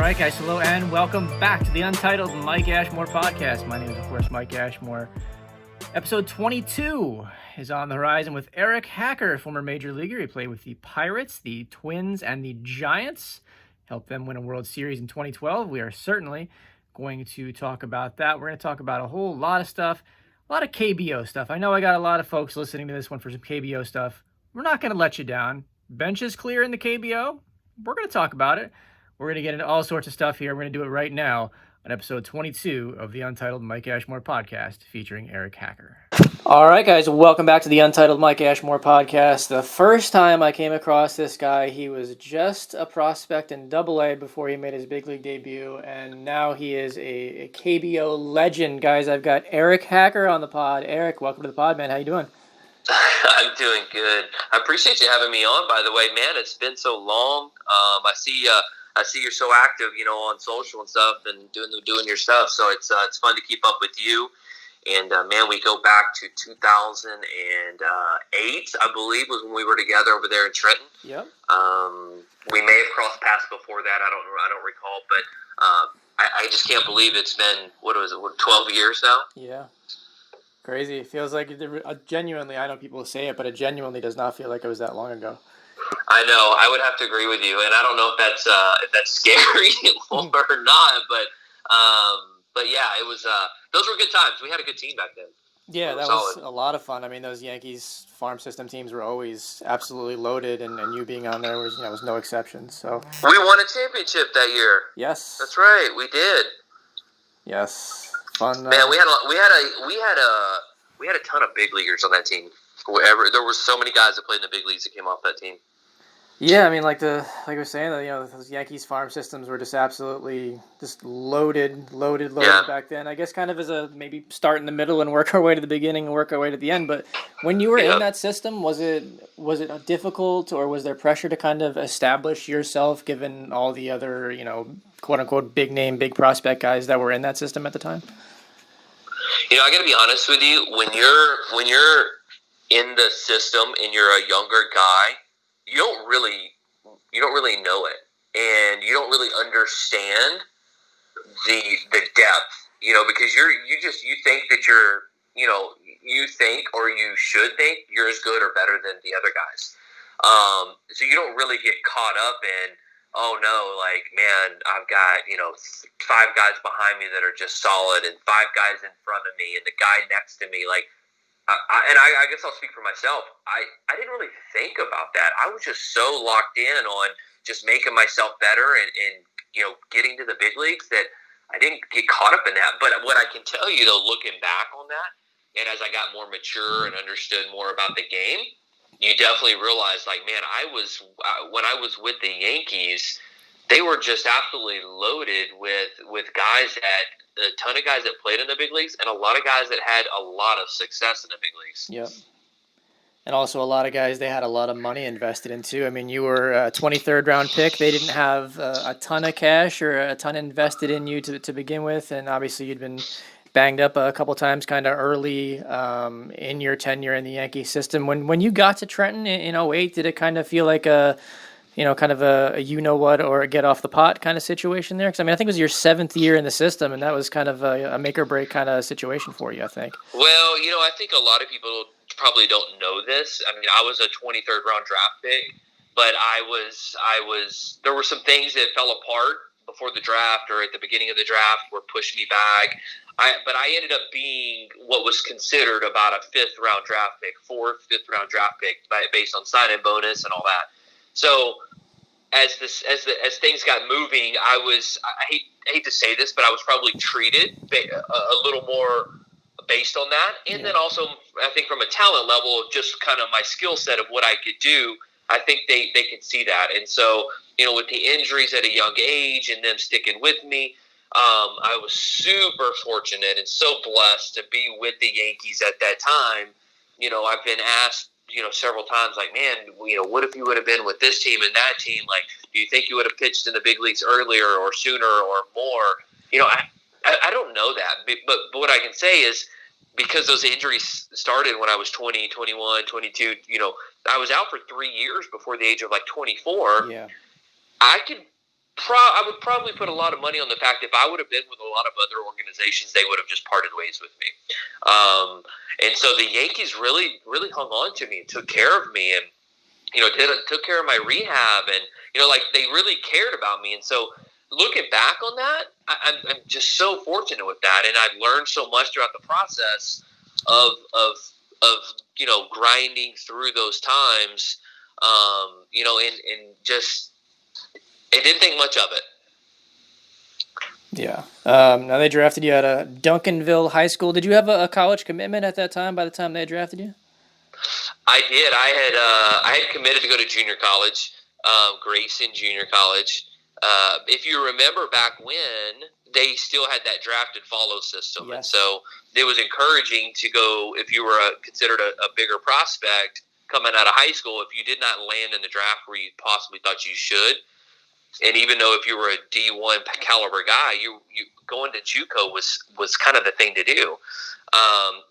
right, guys. Hello and welcome back to the Untitled Mike Ashmore Podcast. My name is, of course, Mike Ashmore. Episode 22 is on the horizon with Eric Hacker, former major leaguer. He played with the Pirates, the Twins, and the Giants. Helped them win a World Series in 2012. We are certainly going to talk about that. We're going to talk about a whole lot of stuff, a lot of KBO stuff. I know I got a lot of folks listening to this one for some KBO stuff. We're not going to let you down. Bench is clear in the KBO. We're going to talk about it. We're going to get into all sorts of stuff here. We're going to do it right now on episode 22 of the Untitled Mike Ashmore Podcast featuring Eric Hacker. All right, guys, welcome back to the Untitled Mike Ashmore Podcast. The first time I came across this guy, he was just a prospect in AA before he made his big league debut, and now he is a KBO legend. Guys, I've got Eric Hacker on the pod. Eric, welcome to the pod, man. How you doing? I'm doing good. I appreciate you having me on, by the way. Man, it's been so long. I see you're so active, on social and stuff and doing your stuff. So it's fun to keep up with you. And, man, we go back to 2008, I believe, was when we were together over there in Trenton. Yep. We may have crossed paths before that. I don't recall. But I just can't believe it's been, 12 years now? Yeah. Crazy. It feels like genuinely, I know people say it, but it genuinely does not feel like it was that long ago. I know. I would have to agree with you, and I don't know if that's scary or not. But yeah, it was. Those were good times. We had a good team back then. Yeah, that was a lot of fun. I mean, those Yankees farm system teams were always absolutely loaded, and you being on there was no exception. So we won a championship that year. Yes, that's right. We did. Yes, fun. Man, we had a ton of big leaguers on that team. There were so many guys that played in the big leagues that came off that team. Yeah, I mean, like we were saying, those Yankees farm systems were just absolutely just loaded back then. I guess kind of as a maybe start in the middle and work our way to the beginning and work our way to the end. But when you were in that system, was it difficult, or was there pressure to kind of establish yourself given all the other quote unquote big name, big prospect guys that were in that system at the time? I got to be honest with you. When you're in the system and you're a younger guy, you don't really know it, and you don't really understand the depth, because you think that you think, or you should think, you're as good or better than the other guys. So you don't really get caught up in, oh no, like, man, I've got 5 guys behind me that are just solid, and 5 guys in front of me, and the guy next to me, like. I guess I'll speak for myself. I didn't really think about that. I was just so locked in on just making myself better and getting to the big leagues that I didn't get caught up in that. But what I can tell you, though, looking back on that, and as I got more mature and understood more about the game, you definitely realize, like, man, when I was with the Yankees, they were just absolutely loaded with guys a ton of guys that played in the big leagues, and a lot of guys that had a lot of success in the big leagues. Yep. And also a lot of guys they had a lot of money invested in too. I mean, you were a 23rd round pick. They didn't have a ton of cash or a ton invested in you to begin with, and obviously you'd been banged up a couple times kind of early in your tenure in the Yankee system. When you got to Trenton in 08, did it kind of feel like a kind of a you-know-what or a get-off-the-pot kind of situation there? Because, I mean, I think it was your 7th year in the system, and that was kind of a make-or-break kind of situation for you, I think. Well, I think a lot of people probably don't know this. I mean, I was a 23rd round draft pick, but there were some things that fell apart before the draft or at the beginning of the draft were pushed me back. But I ended up being what was considered about a 5th round draft pick, 5th round draft pick based on sign-in bonus and all that. So as things got moving, I hate to say this, but I was probably treated a little more based on that. And then also, I think from a talent level of just kind of my skill set of what I could do, I think they could see that. And so, with the injuries at a young age and them sticking with me, I was super fortunate and so blessed to be with the Yankees at that time. I've been asked, several times, like, man, what if you would have been with this team and that team? Like, do you think you would have pitched in the big leagues earlier or sooner or more? I don't know that. But what I can say is, because those injuries started when I was 20, 21, 22, I was out for 3 years before the age of, like, 24. Yeah. I could I would probably put a lot of money on the fact if I would have been with a lot of other organizations, they would have just parted ways with me. And so the Yankees really, really hung on to me and took care of me, and took care of my rehab, and like they really cared about me. And so looking back on that, I'm just so fortunate with that, and I've learned so much throughout the process of grinding through those times, and just. I didn't think much of it. Yeah. Now they drafted you out of Duncanville High School. Did you have a college commitment at that time by the time they drafted you? I did. I had committed to go to junior college, Grayson Junior College. If you remember back when, they still had that draft and follow system. Yes. And so it was encouraging to go, if you were considered a bigger prospect coming out of high school, if you did not land in the draft where you possibly thought you should. And even though if you were a D1 caliber guy, you going to JUCO was kind of the thing to do.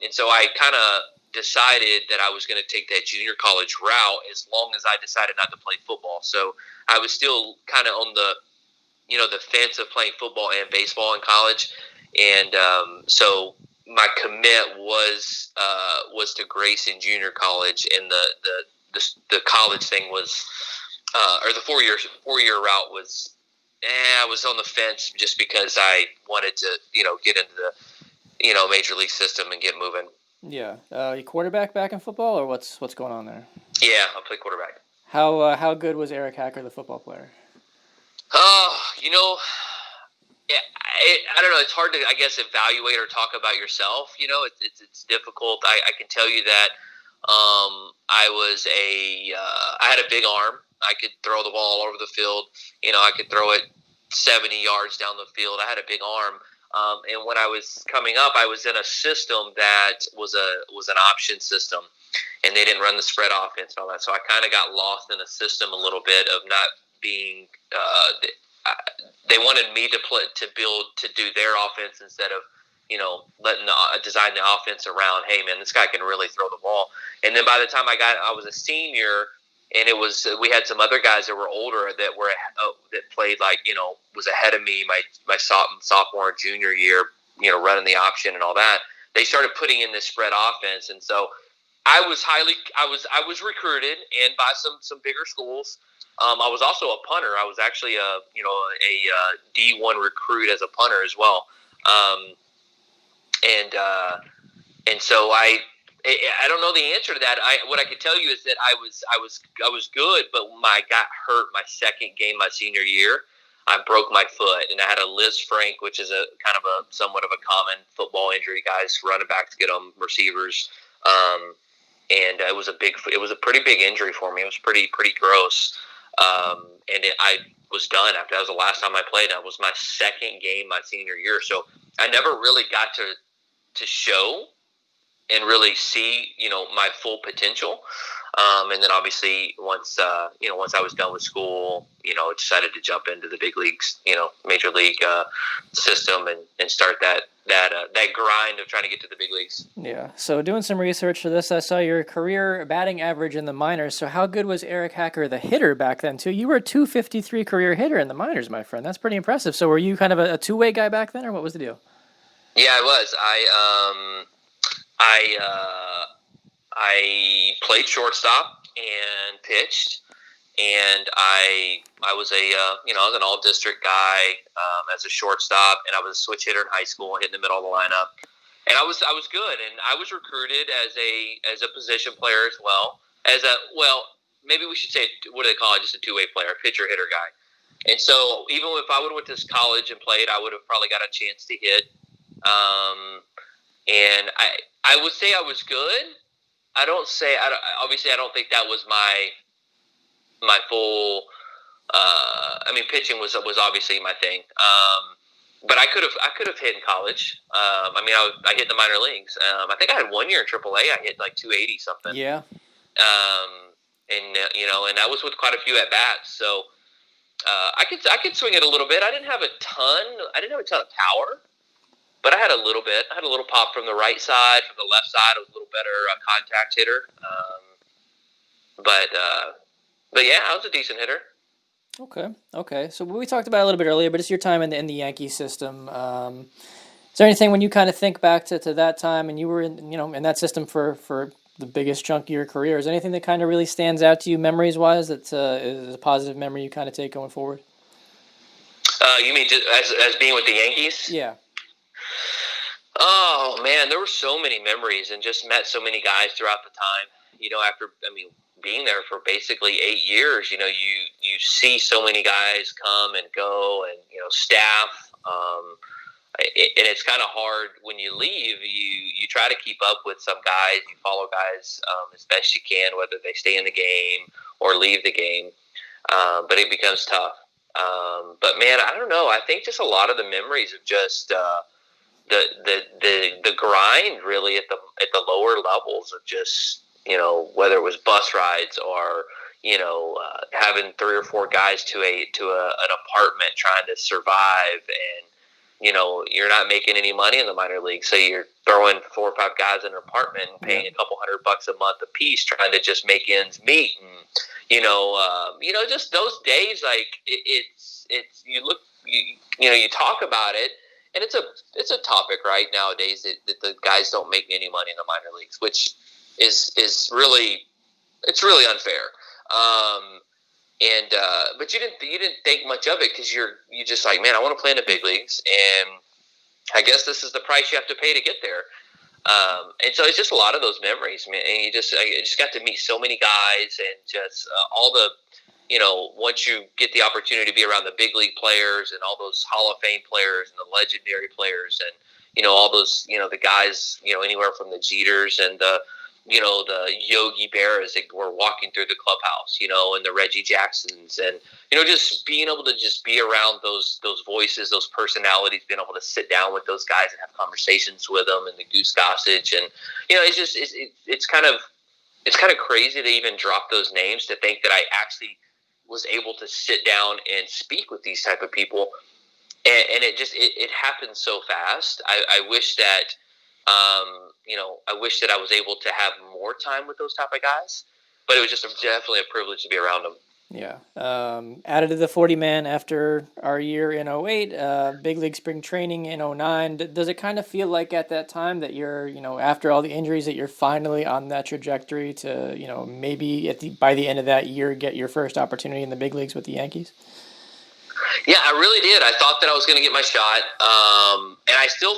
And so I kind of decided that I was going to take that junior college route as long as I decided not to play football. So I was still kind of on the fence of playing football and baseball in college. And so my commit was to Grayson Junior College, and the college thing was. Or the four-year route was, I was on the fence just because I wanted to, get into the, major league system and get moving. Yeah. You quarterback back in football, or what's going on there? Yeah, I play quarterback. How good was Eric Hacker, the football player? Yeah, I don't know. It's hard to, I guess, evaluate or talk about yourself. It's difficult. I can tell you that I had a big arm. I could throw the ball all over the field. I could throw it 70 yards down the field. I had a big arm. And when I was coming up, I was in a system that was an option system, and they didn't run the spread offense and all that. So I kind of got lost in the system a little bit of not being. They wanted me to do their offense instead of letting design the offense around. Hey man, this guy can really throw the ball. And then by the time I was a senior. And we had some other guys that were older that played was ahead of me my sophomore and junior year, running the option and all that. They started putting in this spread offense, and so I was recruited and by some bigger schools. I was also a punter. I was actually a D1 recruit as a punter as well, and so I don't know the answer to that. What I could tell you is that I was good, but I got hurt my second game my senior year. I broke my foot, and I had a Liz Frank, which is a kind of somewhat of a common football injury. Guys running back to get them receivers, and it was a pretty big injury for me. It was pretty gross, and I was done after. That was the last time I played. That was my second game my senior year, so I never really got to show and really see, my full potential. And then obviously once I was done with school, decided to jump into the big leagues, major league system and start that grind of trying to get to the big leagues. Yeah. So doing some research for this, I saw your career batting average in the minors. So how good was Eric Hacker, the hitter, back then too? You were a .253 career hitter in the minors, my friend. That's pretty impressive. So were you kind of a two-way guy back then, or what was the deal? Yeah, I was. I played shortstop and pitched, and I was I was an all-district guy as a shortstop, and I was a switch hitter in high school, hitting the middle of the lineup, and I was good, and I was recruited as a position player as well, maybe we should say, what do they call it, just a two-way player, pitcher hitter guy. And so even if I would have went to college and played, I would have probably got a chance to hit. And I would say I was good. Obviously I don't think that was my full. Pitching was obviously my thing. But I could have hit in college. I hit in the minor leagues. I think I had 1 year in AAA. I hit like 280 something. Yeah. And that was with quite a few at bats. So I could swing it a little bit. I didn't have a ton of power. But I had a little bit. I had a little pop from the right side, from the left side. I was a little better contact hitter. But yeah, I was a decent hitter. Okay. So we talked about it a little bit earlier, but it's your time in the Yankee system. Is there anything when you kind of think back to that time and you were in that system for the biggest chunk of your career? Is there anything that kind of really stands out to you memories wise that is a positive memory you kind of take going forward? You mean just as being with the Yankees? Yeah. Oh man, there were so many memories and just met so many guys throughout the time. After being there for basically 8 years, you see so many guys come and go, and staff. And it's kind of hard when you leave. You try to keep up with some guys. You follow guys as best you can, whether they stay in the game or leave the game. But it becomes tough. But man, I don't know. I think just a lot of the memories of just the grind really at the lower levels of just whether it was bus rides or having 3 or 4 guys to an apartment trying to survive, and you're not making any money in the minor leagues, so you're throwing 4 or 5 guys in an apartment and paying a couple $100 a month a piece trying to just make ends meet. And just those days, like it's you talk about it, and it's a topic right nowadays that the guys don't make any money in the minor leagues, which is really unfair. But you didn't think much of it because you just like, man, I want to play in the big leagues, and I guess this is the price you have to pay to get there. And so it's just a lot of those memories, man. And I just got to meet so many guys, and just all the, once you get the opportunity to be around the big league players and all those Hall of Fame players and the legendary players, and all those, the guys, anywhere from the Jeters and the Yogi Berras that were walking through the clubhouse, and the Reggie Jacksons, and just being able to just be around those voices, those personalities, being able to sit down with those guys and have conversations with them, and the Goose Gossage, and it's kind of crazy to even drop those names, to think that I actually was able to sit down and speak with these type of people, and it happened so fast. I wish that. I wish that I was able to have more time with those type of guys, but it was just definitely a privilege to be around them. Yeah. Added to the 40-man after our year in 08, big league spring training in 09. Does it kind of feel like at that time that you're, after all the injuries, that you're finally on that trajectory to, maybe by the end of that year, get your first opportunity in the big leagues with the Yankees? Yeah, I really did. I thought that I was going to get my shot, and I still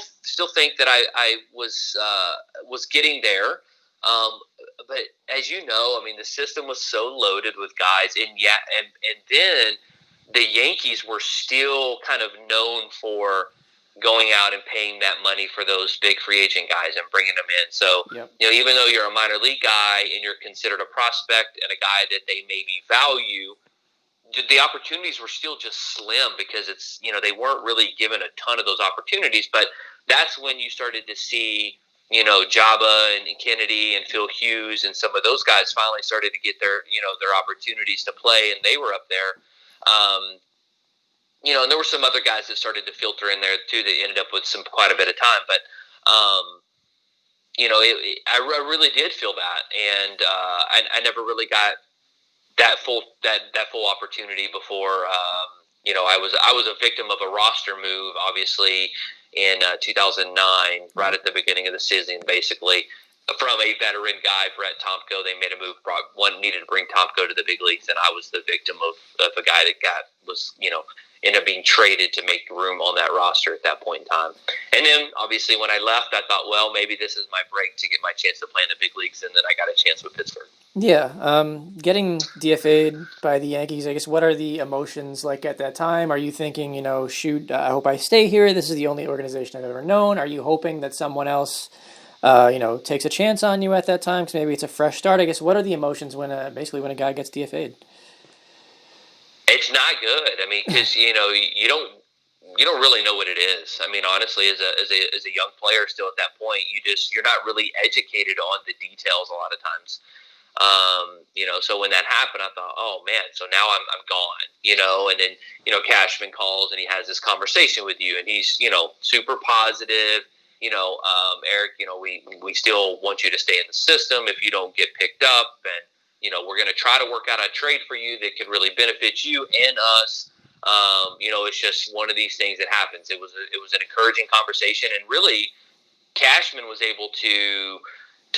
think that I was getting there. But as you know, the system was so loaded with guys, and then the Yankees were still kind of known for going out and paying that money for those big free agent guys and bringing them in. So, even though you're a minor league guy and you're considered a prospect and a guy that they maybe value, the opportunities were still just slim, because it's, they weren't really given a ton of those opportunities. But that's when you started to see, Jabba and Kennedy and Phil Hughes and some of those guys finally started to get their opportunities to play, and they were up there. And there were some other guys that started to filter in there too that ended up with quite a bit of time. But, I really did feel that, and I never really got that full opportunity before. I was a victim of a roster move, obviously, in 2009, right at the beginning of the season, basically, from a veteran guy, Brett Tomko. They made a move, needed to bring Tomko to the big leagues, and I was the victim of a guy that ended up being traded to make room on that roster at that point in time. And then, obviously, when I left, I thought, well, maybe this is my break to get my chance to play in the big leagues, and then I got a chance with Pittsburgh. Yeah, getting DFA'd by the Yankees, I guess, what are the emotions like at that time? Are you thinking, shoot, I hope I stay here. This is the only organization I've ever known. Are you hoping that someone else, takes a chance on you at that time? Because maybe it's a fresh start. I guess, what are the emotions when a guy gets DFA'd? It's not good. Because, you don't really know what it is. Honestly, as a young player still at that point, you're not really educated on the details a lot of times. So when that happened, I thought, oh man, so now I'm gone, and then, Cashman calls and he has this conversation with you, and he's, super positive, Eric, we still want you to stay in the system if you don't get picked up. And, we're going to try to work out a trade for you that could really benefit you and us. It's just one of these things that happens. It was an encouraging conversation, and really Cashman was able to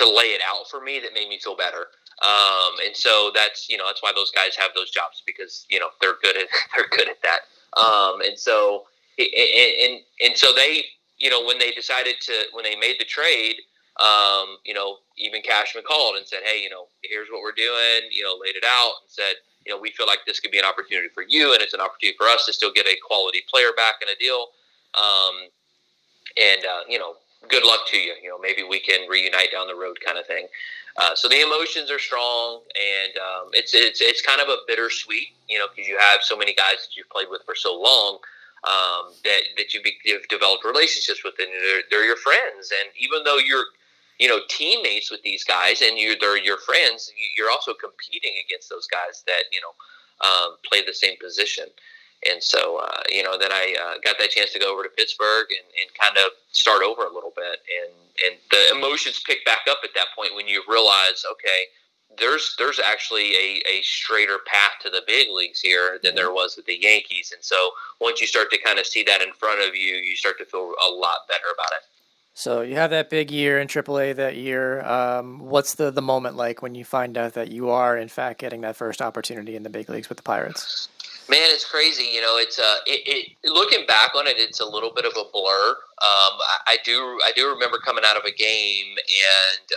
lay it out for me that made me feel better. And so that's why those guys have those jobs, because, they're good at that. And so they, when they made the trade, even Cashman called and said, hey, here's what we're doing, laid it out and said, we feel like this could be an opportunity for you, and it's an opportunity for us to still get a quality player back in a deal. Good luck to you. Maybe we can reunite down the road, kind of thing. So the emotions are strong, and it's kind of a bittersweet, because you have so many guys that you've played with for so long, that you've developed relationships with, and they're your friends. And even though you're teammates with these guys and they're your friends, you're also competing against those guys that play the same position. And so, then I got that chance to go over to Pittsburgh and kind of start over a little bit. And the emotions pick back up at that point when you realize, okay, there's actually a straighter path to the big leagues here than there was with the Yankees. And so once you start to kind of see that in front of you, you start to feel a lot better about it. So you have that big year in AAA that year. What's the moment like when you find out that you are, in fact, getting that first opportunity in the big leagues with the Pirates? Man, it's crazy. It's looking back on it, it's a little bit of a blur. I do remember coming out of a game and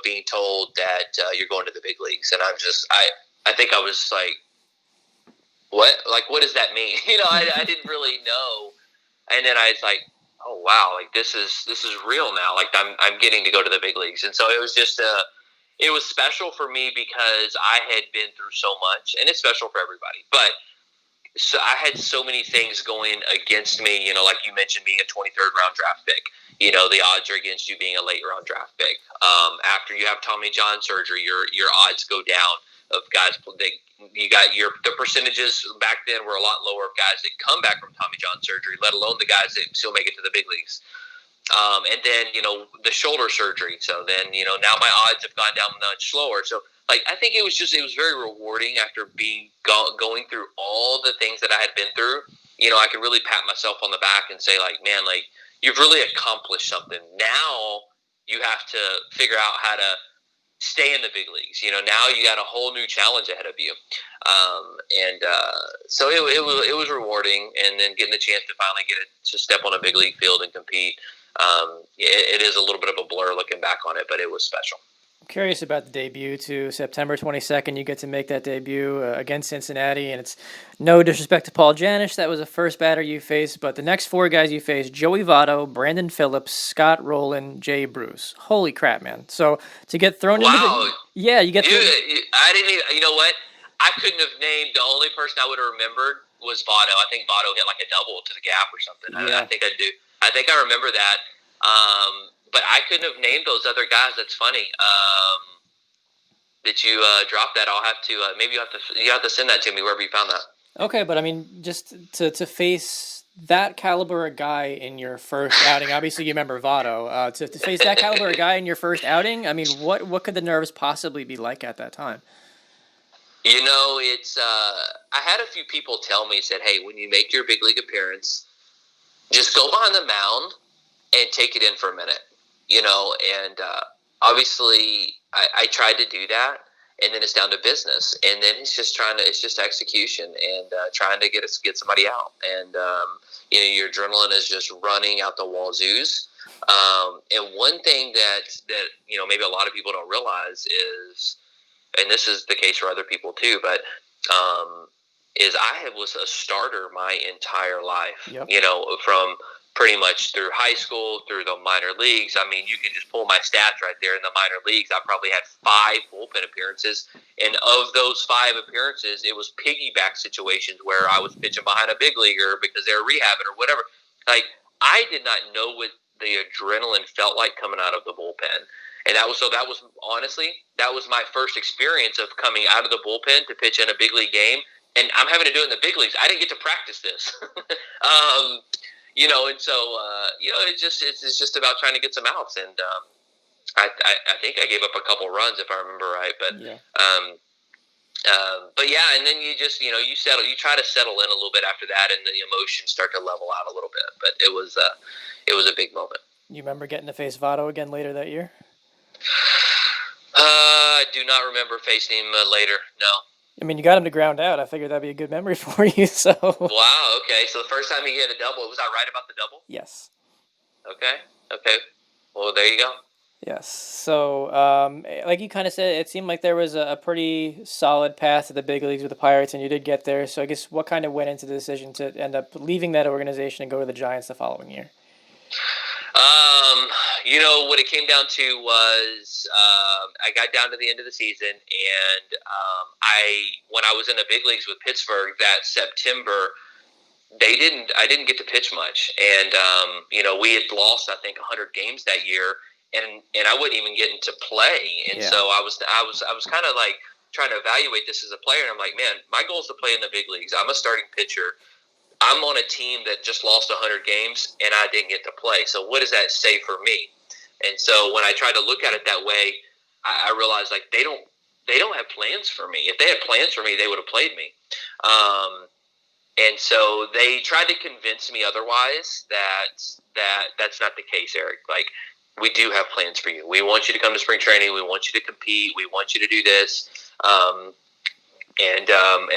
being told that you're going to the big leagues, and I think I was like, what? Like, what does that mean? I didn't really know, and then I was like, oh wow, like this is real now. Like I'm getting to go to the big leagues, and so it was just it was special for me because I had been through so much, and it's special for everybody. But so I had so many things going against me, like you mentioned, being a 23rd round draft pick. The odds are against you being a late round draft pick. After you have Tommy John surgery, your odds go down of guys. The percentages back then were a lot lower of guys that come back from Tommy John surgery, let alone the guys that still make it to the big leagues. And then, the shoulder surgery. So then, now my odds have gone down much slower. So, I think it was very rewarding after going through all the things that I had been through. I could really pat myself on the back and say, man, you've really accomplished something. Now you have to figure out how to stay in the big leagues. Now you got a whole new challenge ahead of you. So it was rewarding. And then getting the chance to finally to step on a big league field and compete. It is a little bit of a blur looking back on it, but it was special. I'm curious about the debut too. September 22nd, you get to make that debut against Cincinnati, and it's no disrespect to Paul Janish. That was the first batter you faced, but the next four guys you faced: Joey Votto, Brandon Phillips, Scott Rowland, Jay Bruce. Holy crap, man! So to get thrown into you get. I didn't even. You know what? I couldn't have named the only person I would have remembered was Votto. I think Votto hit a double to the gap or something. Yeah. I think I do. I think I remember that. But I couldn't have named those other guys. That's funny. That you dropped that. I'll have to maybe you have to send that to me wherever you found that. Okay, but I mean, just to face that caliber of guy in your first outing. Obviously, you remember Votto. To face that caliber of guy in your first outing. I mean, what could the nerves possibly be like at that time? It's I had a few people tell me, said, hey, when you make your big league appearance, just go behind the mound and take it in for a minute, and obviously I tried to do that, and then it's down to business, and then it's just execution and trying to get somebody out, and your adrenaline is just running out the wazoo. And one thing that maybe a lot of people don't realize is, and this is the case for other people too, but is I was a starter my entire life. Yep. From pretty much through high school, through the minor leagues. I mean, you can just pull my stats right there in the minor leagues. I probably had 5 bullpen appearances, and of those 5 appearances, it was piggyback situations where I was pitching behind a big leaguer because they were rehabbing or whatever. I did not know what the adrenaline felt like coming out of the bullpen. And that was honestly, that was my first experience of coming out of the bullpen to pitch in a big league game. And I'm having to do it in the big leagues. I didn't get to practice this. And so, it's just about trying to get some outs. And I think I gave up a couple runs if I remember right, but yeah. But yeah, and then you just you try to settle in a little bit after that, and the emotions start to level out a little bit. But it was a big moment. You remember getting to face Votto again later that year? I do not remember facing him later. No. I mean, you got him to ground out. I figured that'd be a good memory for you. So. Wow. Okay. So the first time he hit a double, was I right about the double? Yes. Okay. Well, there you go. Yes. So, like you kind of said, it seemed like there was a pretty solid path to the big leagues with the Pirates, and you did get there. So I guess what kind of went into the decision to end up leaving that organization and go to the Giants the following year? What it came down to was I got down to the end of the season, and when I was in the big leagues with Pittsburgh that September, I didn't get to pitch much, and we had lost I think 100 games that year, and I wouldn't even get into play, and so I was kind of like trying to evaluate this as a player, and I'm like, man, my goal is to play in the big leagues. I'm a starting pitcher. I'm on a team that just lost 100 games, and I didn't get to play. So what does that say for me? And so when I tried to look at it that way, I realized like they don't have plans for me. If they had plans for me, they would have played me. And so they tried to convince me otherwise that's not the case, Eric. Like, we do have plans for you. We want you to come to spring training. We want you to compete. We want you to do this. And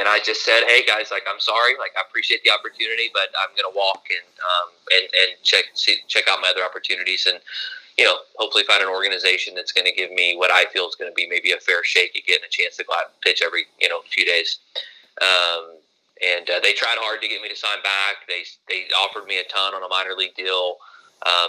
I just said, hey guys, like, I'm sorry, like, I appreciate the opportunity, but I'm gonna walk and check out my other opportunities, and hopefully find an organization that's going to give me what I feel is going to be maybe a fair shake at getting a chance to go out and pitch every few days. And they tried hard to get me to sign back. They offered me a ton on a minor league deal,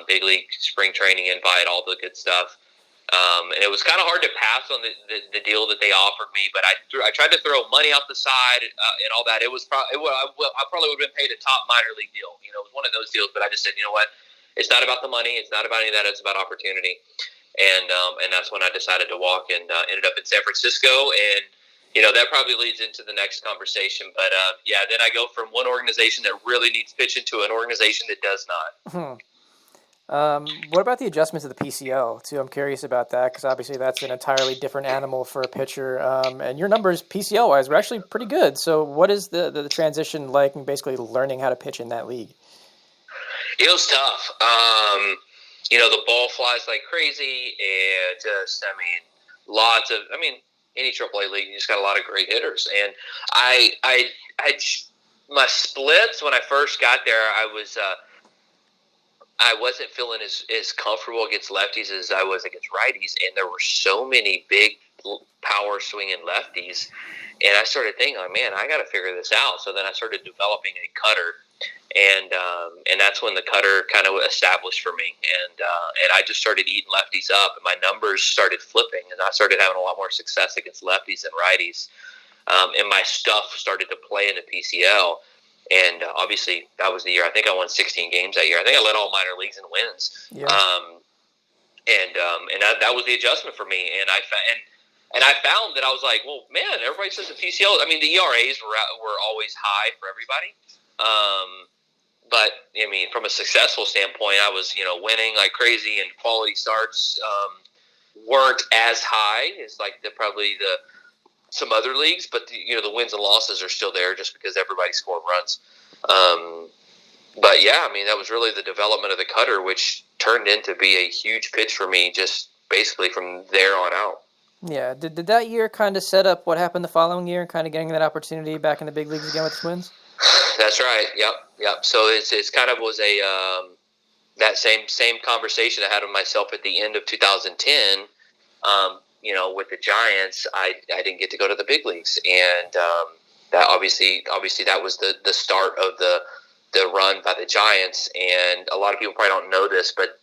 big league spring training invite, all the good stuff. And it was kind of hard to pass on the deal that they offered me, but I tried to throw money off the side and all that. I probably would have been paid a top minor league deal. It was one of those deals, but I just said, you know what? It's not about the money. It's not about any of that. It's about opportunity. And that's when I decided to walk, and ended up in San Francisco. And, that probably leads into the next conversation. But, then I go from one organization that really needs pitching to an organization that does not. What about the adjustment to the PCO, too? I'm curious about that, because obviously that's an entirely different animal for a pitcher. And your numbers, PCO-wise, were actually pretty good. So what is the transition like in basically learning how to pitch in that league? It was tough. The ball flies like crazy, and just, any AAA league, you just got a lot of great hitters. And my splits when I first got there, I wasn't feeling as comfortable against lefties as I was against righties, and there were so many big power swinging lefties, and I started thinking, oh man, I got to figure this out. So then I started developing a cutter, and that's when the cutter kind of established for me, and I just started eating lefties up, and my numbers started flipping, and I started having a lot more success against lefties and righties, and my stuff started to play in the PCL. And obviously, that was the year. I think I won 16 games that year. I think I led all minor leagues in wins. Yeah. And that was the adjustment for me. And I found that I was like, well, man, everybody says the PCL. I mean, the ERAs were always high for everybody. But I mean, from a successful standpoint, I was winning like crazy, and quality starts weren't as high as like some other leagues, but the wins and losses are still there just because everybody scored runs. But yeah, I mean, that was really the development of the cutter, which turned into be a huge pitch for me just basically from there on out. Yeah. Did that year kind of set up what happened the following year, kind of getting that opportunity back in the big leagues again with the Twins? That's right. Yep. So it's kind of was that same conversation I had with myself at the end of 2010, with the Giants, I didn't get to go to the big leagues, and that obviously that was the start of the run by the Giants. And a lot of people probably don't know this, but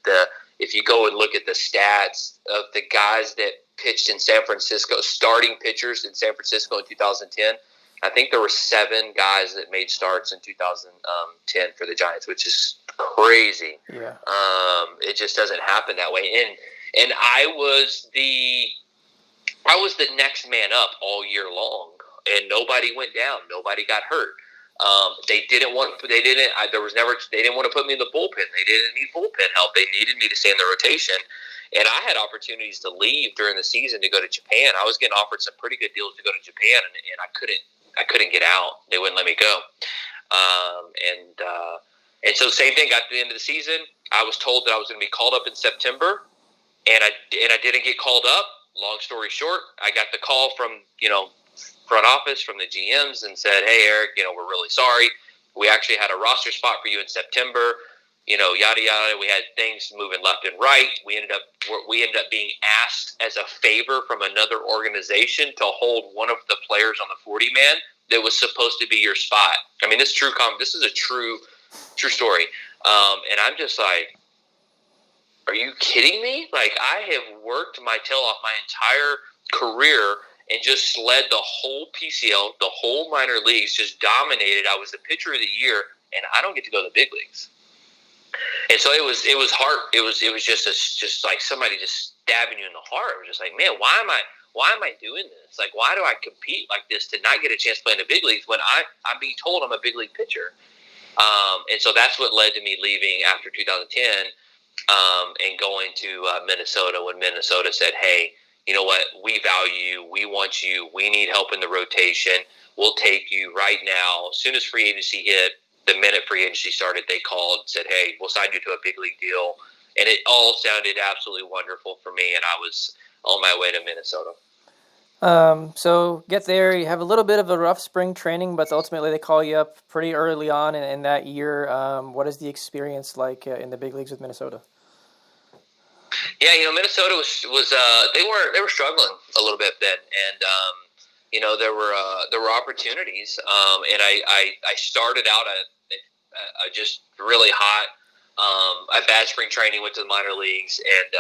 if you go and look at the stats of the guys that pitched in San Francisco, starting pitchers in San Francisco in 2010, I think there were 7 guys that made starts in 2010 for the Giants, which is crazy. Yeah. It just doesn't happen that way, and I was the next man up all year long, and nobody went down. Nobody got hurt. They didn't want to put me in the bullpen. They didn't need bullpen help. They needed me to stay in the rotation. And I had opportunities to leave during the season to go to Japan. I was getting offered some pretty good deals to go to Japan, and I couldn't get out. They wouldn't let me go. And so same thing. Got to the end of the season. I was told that I was going to be called up in September, and I didn't get called up. Long story short, I got the call from front office, from the GMs, and said, "Hey, Eric, we're really sorry. We actually had a roster spot for you in September. Yada yada. We had things moving left and right. We ended up being asked as a favor from another organization to hold one of the players on the 40-man that was supposed to be your spot." I mean, this is a true story. And I'm just like, are you kidding me? Like, I have worked my tail off my entire career and just led the whole PCL, the whole minor leagues, just dominated. I was the pitcher of the year, and I don't get to go to the big leagues. And so it was hard. It was just like somebody just stabbing you in the heart. It was just like, man, why am I doing this? Like, why do I compete like this to not get a chance to play in the big leagues when I'm being told I'm a big league pitcher? And so that's what led to me leaving after 2010 and going to Minnesota when Minnesota said, "Hey, you know what? We value you. We want you. We need help in the rotation. We'll take you right now." As soon as free agency hit, the minute free agency started, they called, said, "Hey, we'll sign you to a big league deal." And it all sounded absolutely wonderful for me, and I was on my way to Minnesota. So get there, you have a little bit of a rough spring training, but ultimately they call you up pretty early on in that year. What is the experience like in the big leagues with Minnesota? Yeah, Minnesota was they were struggling a little bit then, and there were opportunities, and I started out at just really hot. I bad spring training, went to the minor leagues, and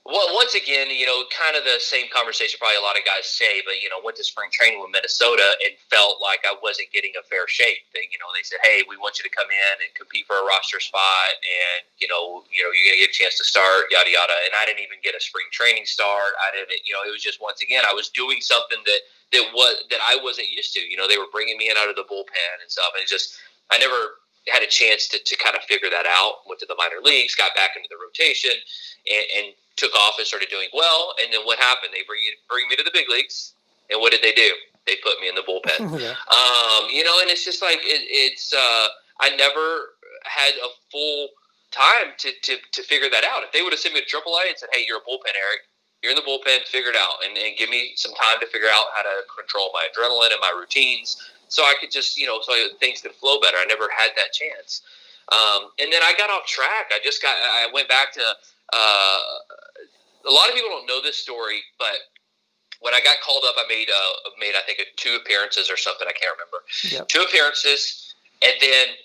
once again, kind of the same conversation probably a lot of guys say, but went to spring training with Minnesota and felt like I wasn't getting a fair shake. They said, "Hey, we want you to come in and compete for a roster spot, and you're gonna get a chance to start, yada yada." And I didn't even get a spring training start. I didn't, it was just, once again, I was doing something that I wasn't used to. They were bringing me in out of the bullpen and stuff, and I never had a chance to kind of figure that out. Went to the minor leagues, got back into the rotation, and took off and started doing well. And then what happened? They bring me to the big leagues, and what did they do? They put me in the bullpen. Yeah. And it's just like I never had a full time to figure that out. If they would have sent me to AAA and said, "Hey, you're a bullpen, Eric. You're in the bullpen. Figure it out, and give me some time to figure out how to control my adrenaline and my routines, so I could just so things could flow better." I never had that chance. And then I got off track. I went back to. A lot of people don't know this story, but when I got called up, I made I think 2 appearances or something. I can't remember. Yep. 2 appearances, and then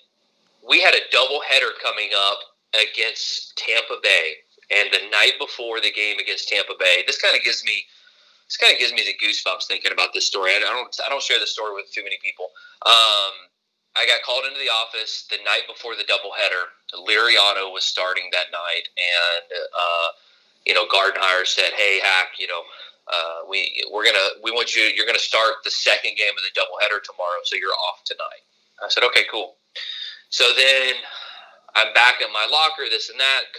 we had a doubleheader coming up against Tampa Bay. And the night before the game against Tampa Bay, this kind of gives me the goosebumps thinking about this story. I don't share this story with too many people. I got called into the office the night before the doubleheader. Liriano was starting that night, and Gardenhire said, "Hey, Hack, we want you. You're gonna start the second game of the doubleheader tomorrow, so you're off tonight." I said, "Okay, cool." So then I'm back in my locker, this and that.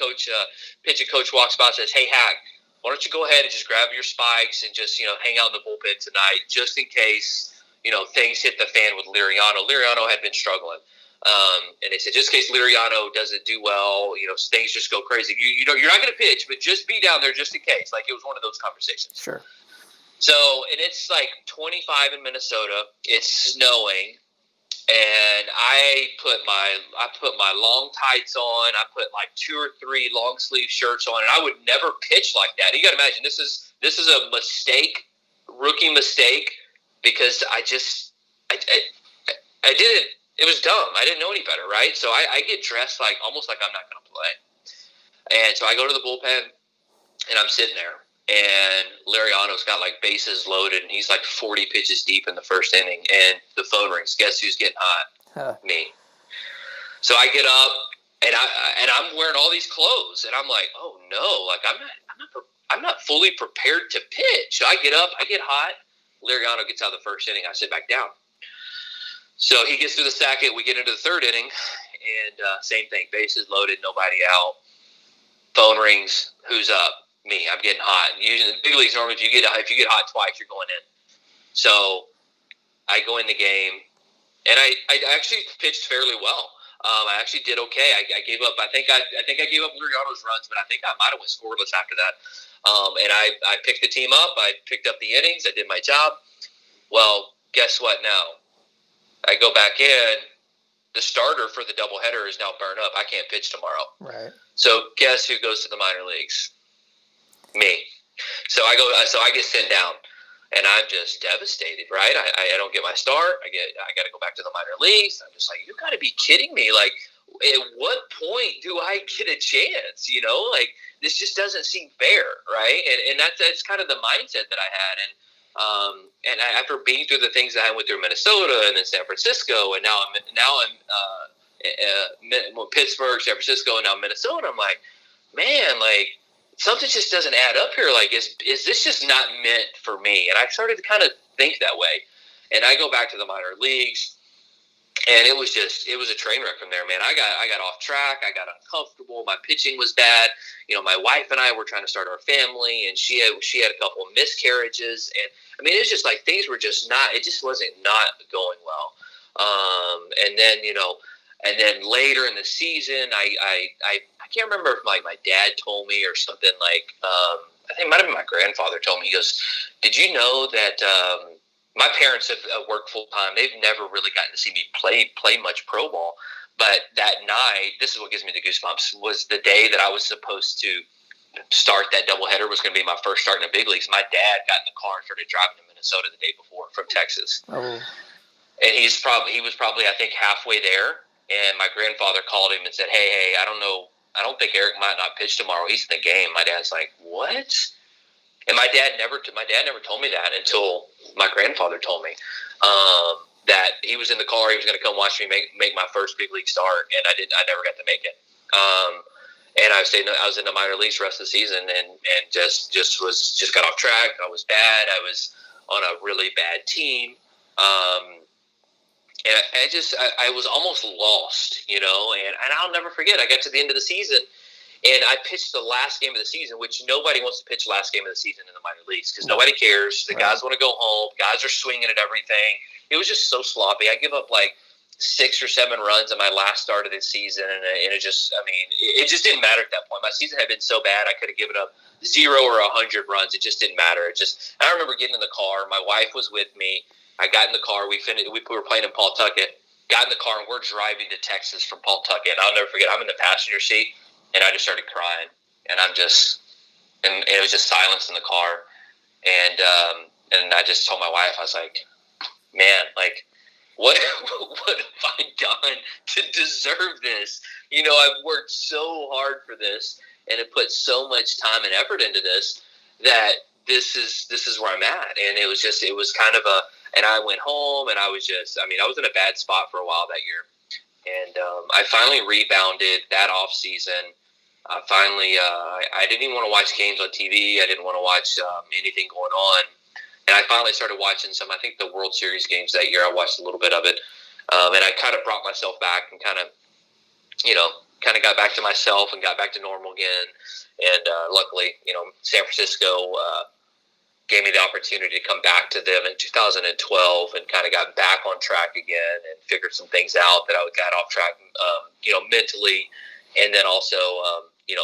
Pitching coach walks by and says, "Hey, Hack, why don't you go ahead and just grab your spikes and just hang out in the bullpen tonight, just in case." Things hit the fan with Liriano. Liriano had been struggling. And they said, just in case Liriano doesn't do well, things just go crazy. You're not going to pitch, but just be down there just in case. Like, it was one of those conversations. Sure. So, and it's like 25 in Minnesota. It's snowing. And I put my long tights on. I put like 2 or 3 long sleeve shirts on, and I would never pitch like that. You got to imagine, this is a mistake, rookie mistake. Because I didn't. It was dumb. I didn't know any better, right? So I get dressed almost like I'm not going to play. And so I go to the bullpen, and I'm sitting there. And Liriano's got bases loaded, and he's 40 pitches deep in the first inning. And the phone rings. Guess who's getting hot? Huh. Me. So I get up, and I'm wearing all these clothes, and I'm like, oh no, I'm not fully prepared to pitch. So I get up, I get hot. Liriano gets out of the first inning. I sit back down. So he gets through the second. We get into the third inning, and same thing. Bases loaded, nobody out. Phone rings. Who's up? Me. I'm getting hot. Usually, big leagues normally, if you get hot twice, you're going in. So I go in the game, and I actually pitched fairly well. I actually did okay. I gave up. I think I gave up Gjorgjievski's runs, but I think I might have went scoreless after that. And I picked the team up. I picked up the innings. I did my job. Well, guess what? Now I go back in. The starter for the doubleheader is now burned up. I can't pitch tomorrow. Right. So guess who goes to the minor leagues? Me. So I get sent down, and I'm just devastated. Right. I don't get my start. I got to go back to the minor leagues. I'm just like, you got to be kidding me. Like, at what point do I get a chance? You know, like, this just doesn't seem fair. Right. And that's kind of the mindset that I had. And after being through the things that I went through in Minnesota and then San Francisco, and now I'm Pittsburgh, San Francisco, and now Minnesota, I'm like, man, like, something just doesn't add up here. Like, is this just not meant for me? And I started to kind of think that way. And I go back to the minor leagues, and it was a train wreck from there, man. I got off track. I got uncomfortable. My pitching was bad. You know, my wife and I were trying to start our family, and she had a couple of miscarriages, and I mean, it's just like things were just not. It just wasn't not going well. And then later in the season, I can't remember if like my dad told me or something like. I think it might have been my grandfather told me. He goes, "Did you know that?" My parents have worked full time. They've never really gotten to see me play much pro ball. But that night, this is what gives me the goosebumps, was the day that I was supposed to start that doubleheader. Was going to be my first start in the big leagues. My dad got in the car and started driving to Minnesota the day before from Texas. Oh. And he was probably I think halfway there. And my grandfather called him and said, "Hey, I don't know. I don't think Eric might not pitch tomorrow. He's in the game." My dad's like, "What?" And my dad never told me that until my grandfather told me that he was in the car. He was going to come watch me make my first big league start, and I never got to make it. And I was in the minor leagues the rest of the season, and just got off track. I was bad. I was on a really bad team, and I was almost lost, you know. And I'll never forget. I got to the end of the season. And I pitched the last game of the season, which nobody wants to pitch the last game of the season in the minor leagues because nobody cares. The guys want to go home. Guys are swinging at everything. It was just so sloppy. I give up like 6 or 7 runs in my last start of the season, and it just didn't matter at that point. My season had been so bad, I could have given up 0 or 100 runs. It just didn't matter. I remember getting in the car. My wife was with me. I got in the car. We were playing in Pawtucket. Got in the car, and we're driving to Texas from Pawtucket. And I'll never forget. I'm in the passenger seat. And I just started crying, and and it was just silence in the car, and I just told my wife, I was like, man, like, what have I done to deserve this? You know, I've worked so hard for this, and have put so much time and effort into this that this is where I'm at, and it was kind of and I went home, and I was in a bad spot for a while that year. And I finally rebounded that off season. I didn't even want to watch games on TV. I didn't want to watch anything going on. And I finally started watching I think the World Series games that year. I watched a little bit of it. And I kind of brought myself back and kind of got back to myself and got back to normal again. And luckily, you know, San Francisco gave me the opportunity to come back to them in 2012 and kind of got back on track again and figured some things out that I got off track, mentally, and then also,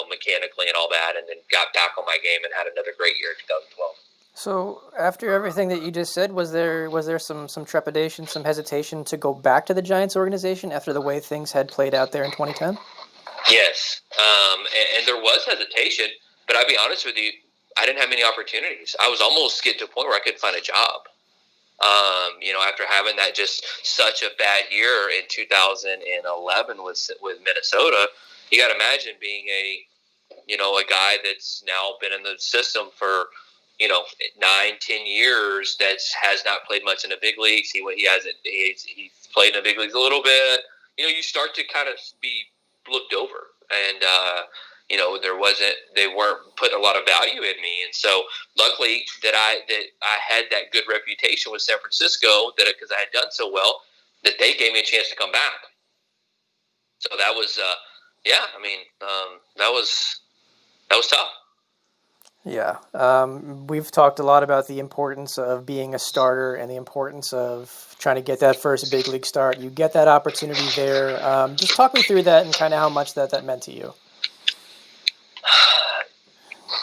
mechanically and all that, and then got back on my game and had another great year in 2012. So after everything that you just said, was there some trepidation, some hesitation to go back to the Giants organization after the way things had played out there in 2010? Yes, and there was hesitation, but I'll be honest with you, I didn't have many opportunities. I was almost getting to a point where I couldn't find a job. After having that just such a bad year in 2011 with Minnesota, you got to imagine being a guy that's now been in the system for 9-10 years that has not played much in the big leagues. He's played in the big leagues a little bit. You start to kind of be looked over, and they weren't putting a lot of value in me. And so luckily that I had that good reputation with San Francisco, that because I had done so well, that they gave me a chance to come back. So that was, that was tough. Yeah. We've talked a lot about the importance of being a starter and the importance of trying to get that first big league start. You get that opportunity there. Just talk me through that and kind of how much that meant to you.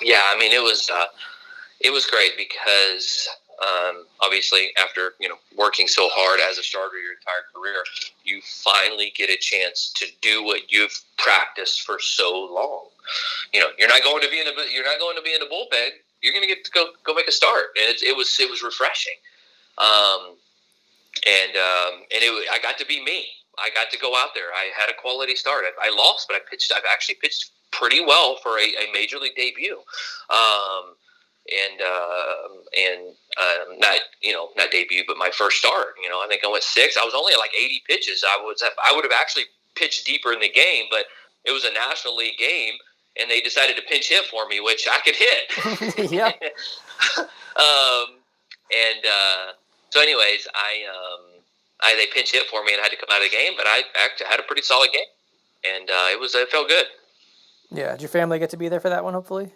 Yeah, I mean, it was great because obviously after working so hard as a starter your entire career, you finally get a chance to do what you've practiced for so long. You're not going to be in the bullpen. You're going to get to go make a start, and it was refreshing. I got to be me. I got to go out there. I had a quality start. I lost, but I've actually pitched pretty well for a major league debut. Not debut, but my first start. I think I went 6. I was only at like 80 pitches. I would have actually pitched deeper in the game, but it was a National League game, and they decided to pinch hit for me, which I could hit. Yeah. So anyways, they pinch hit for me and I had to come out of the game, but I actually had a pretty solid game, and it felt good. Yeah. Did your family get to be there for that one, hopefully?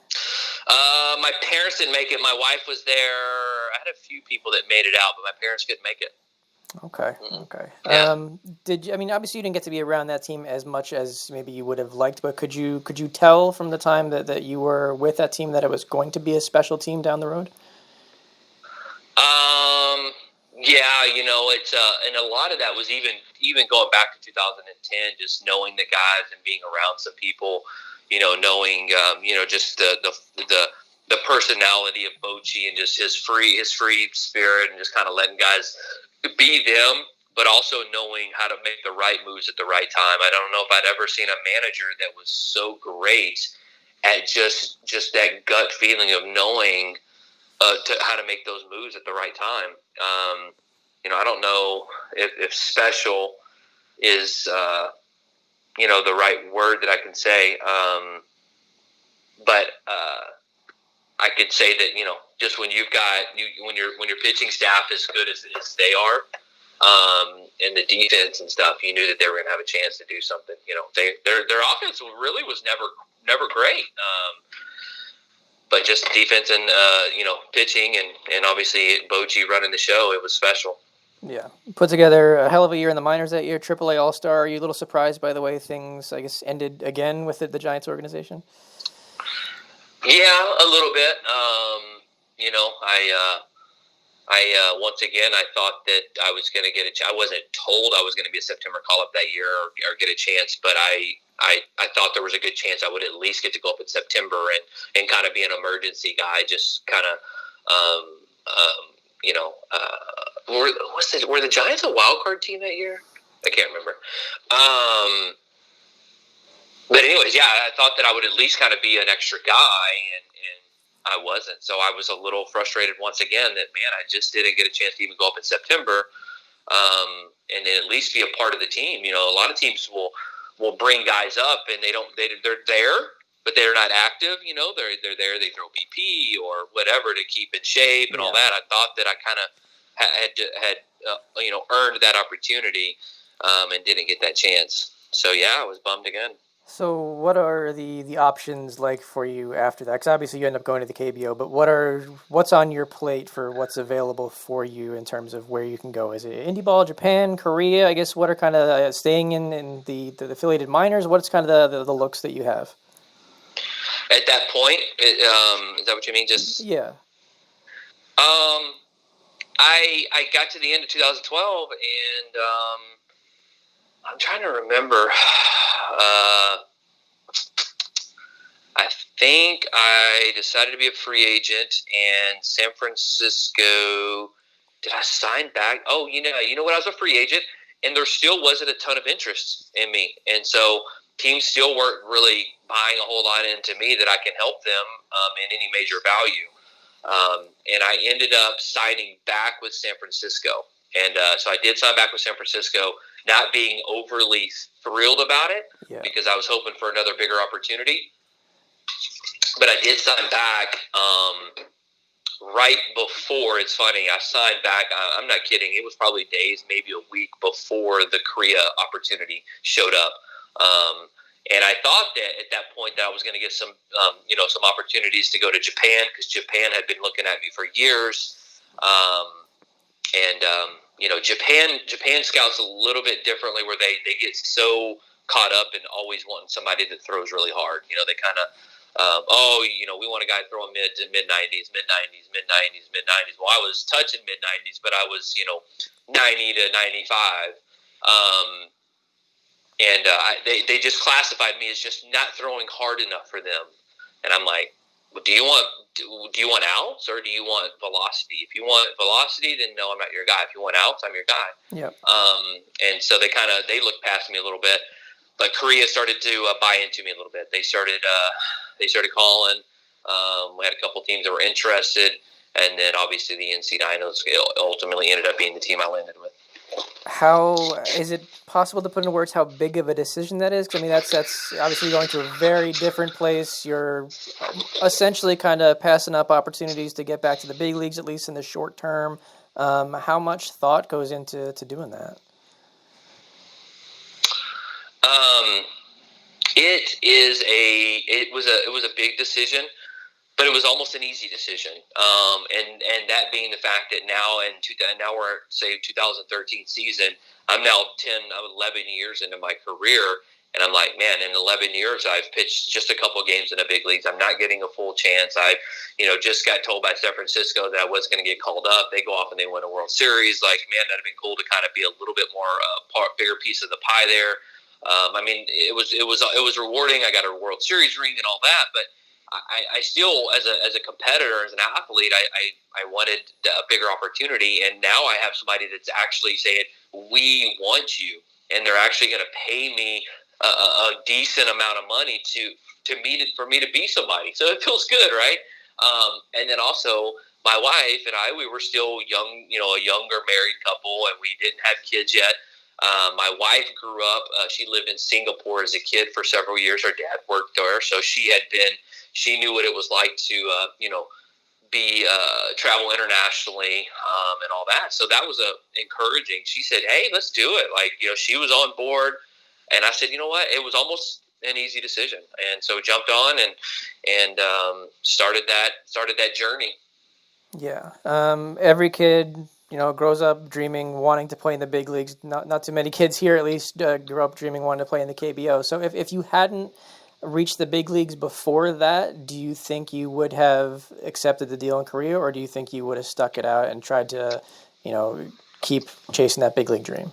My parents didn't make it. My wife was there. I had a few people that made it out, but my parents couldn't make it. Okay. Okay. Yeah. Obviously you didn't get to be around that team as much as maybe you would have liked, but could you tell from the time that you were with that team that it was going to be a special team down the road? Yeah, it's and a lot of that was even going back to 2010, just knowing the guys and being around some people, knowing just the personality of Bochy and just his free spirit and just kind of letting guys be them, but also knowing how to make the right moves at the right time. I don't know if I'd ever seen a manager that was so great at just that gut feeling of knowing how to make those moves at the right time. I don't know if special is the right word that I can say, but I could say that just when when your pitching staff is good as they are, and the defense and stuff, you knew that they were going to have a chance to do something. Their offense really was never great. But just defense and pitching and obviously Bochy running the show, it was special. Yeah, put together a hell of a year in the minors that year, AAA All-Star. Are you a little surprised by the way things, I guess, ended again with the Giants organization? Yeah, a little bit. I once again, I thought that I was going to get a chance. I wasn't told I was going to be a September call-up that year or get a chance, but I thought there was a good chance I would at least get to go up in September and kind of be an emergency guy, just kind of, were the Giants a wild card team that year? I can't remember. But anyways, yeah, I thought that I would at least kind of be an extra guy, and I wasn't. So I was a little frustrated once again that, man, I just didn't get a chance to even go up in September and at least be a part of the team. A lot of teams will bring guys up and they're there, but they're not active. They're there, they throw BP or whatever to keep in shape and all that. I thought that I kind of had earned that opportunity and didn't get that chance. So yeah, I was bummed again. So what are the options like for you after that? Because obviously you end up going to the KBO, but what's on your plate for what's available for you in terms of where you can go? Is it indie ball, Japan, Korea? I guess what are kind of staying in the affiliated minors? What's kind of the looks that you have? At that point, is that what you mean? Just yeah. I got to the end of 2012 and I'm trying to remember. I think I decided to be a free agent, and San Francisco. Did I sign back? Oh, what? I was a free agent, and there still wasn't a ton of interest in me, and so teams still weren't really buying a whole lot into me that I can help them in any major value. And I ended up signing back with San Francisco, and so I did sign back with San Francisco. Not being overly thrilled about it because I was hoping for another bigger opportunity. But I did sign back right before. It's funny. I signed back. I'm not kidding. It was probably days, maybe a week before the Korea opportunity showed up. And I thought that at that point that I was going to get some, some opportunities to go to Japan, because Japan had been looking at me for years. Japan scouts a little bit differently, where they get so caught up in always wanting somebody that throws really hard. They kind of, we want a guy throwing mid 90s. Well, I was touching mid 90s, but I was, 90 to 95. They just classified me as just not throwing hard enough for them. And I'm like, well, do you want outs, or do you want velocity? If you want velocity, then no, I'm not your guy. If you want outs, I'm your guy. Yep. And so they looked past me a little bit, but Korea started to buy into me a little bit. They started calling. We had a couple teams that were interested, and then obviously the NC Dinos ultimately ended up being the team I landed with. How is it possible to put into words how big of a decision that is? 'Cause, I mean, that's obviously going to a very different place. You're essentially kind of passing up opportunities to get back to the big leagues, at least in the short term. How much thought goes into doing that? It was a big decision, but it was almost an easy decision. And that being the fact that now we're at, say, 2013 season, I'm now 11 years into my career, and I'm like, man, in 11 years, I've pitched just a couple of games in the big leagues. I'm not getting a full chance. I, just got told by San Francisco that I was going to get called up. They go off and they win a World Series. Like, man, that'd have been cool to kind of be a little bit more bigger piece of the pie there. It was rewarding. I got a World Series ring and all that, but I still, as a competitor, as an athlete, I wanted a bigger opportunity, and now I have somebody that's actually saying, we want you, and they're actually going to pay me a decent amount of money for me to be somebody. So it feels good, right? And then also, my wife and I, we were still young, a younger married couple, and we didn't have kids yet. My wife grew up, she lived in Singapore as a kid for several years. Her dad worked there, so she knew what it was like to, travel internationally, and all that. So that was encouraging. She said, hey, let's do it. Like, she was on board, and I said, you know what? It was almost an easy decision. And so jumped on and started that journey. Yeah. Every kid, grows up dreaming, wanting to play in the big leagues. Not too many kids here, at least, grew up dreaming, wanting to play in the KBO. So if you hadn't reached the big leagues before that, do you think you would have accepted the deal in Korea, or do you think you would have stuck it out and tried to, keep chasing that big league dream?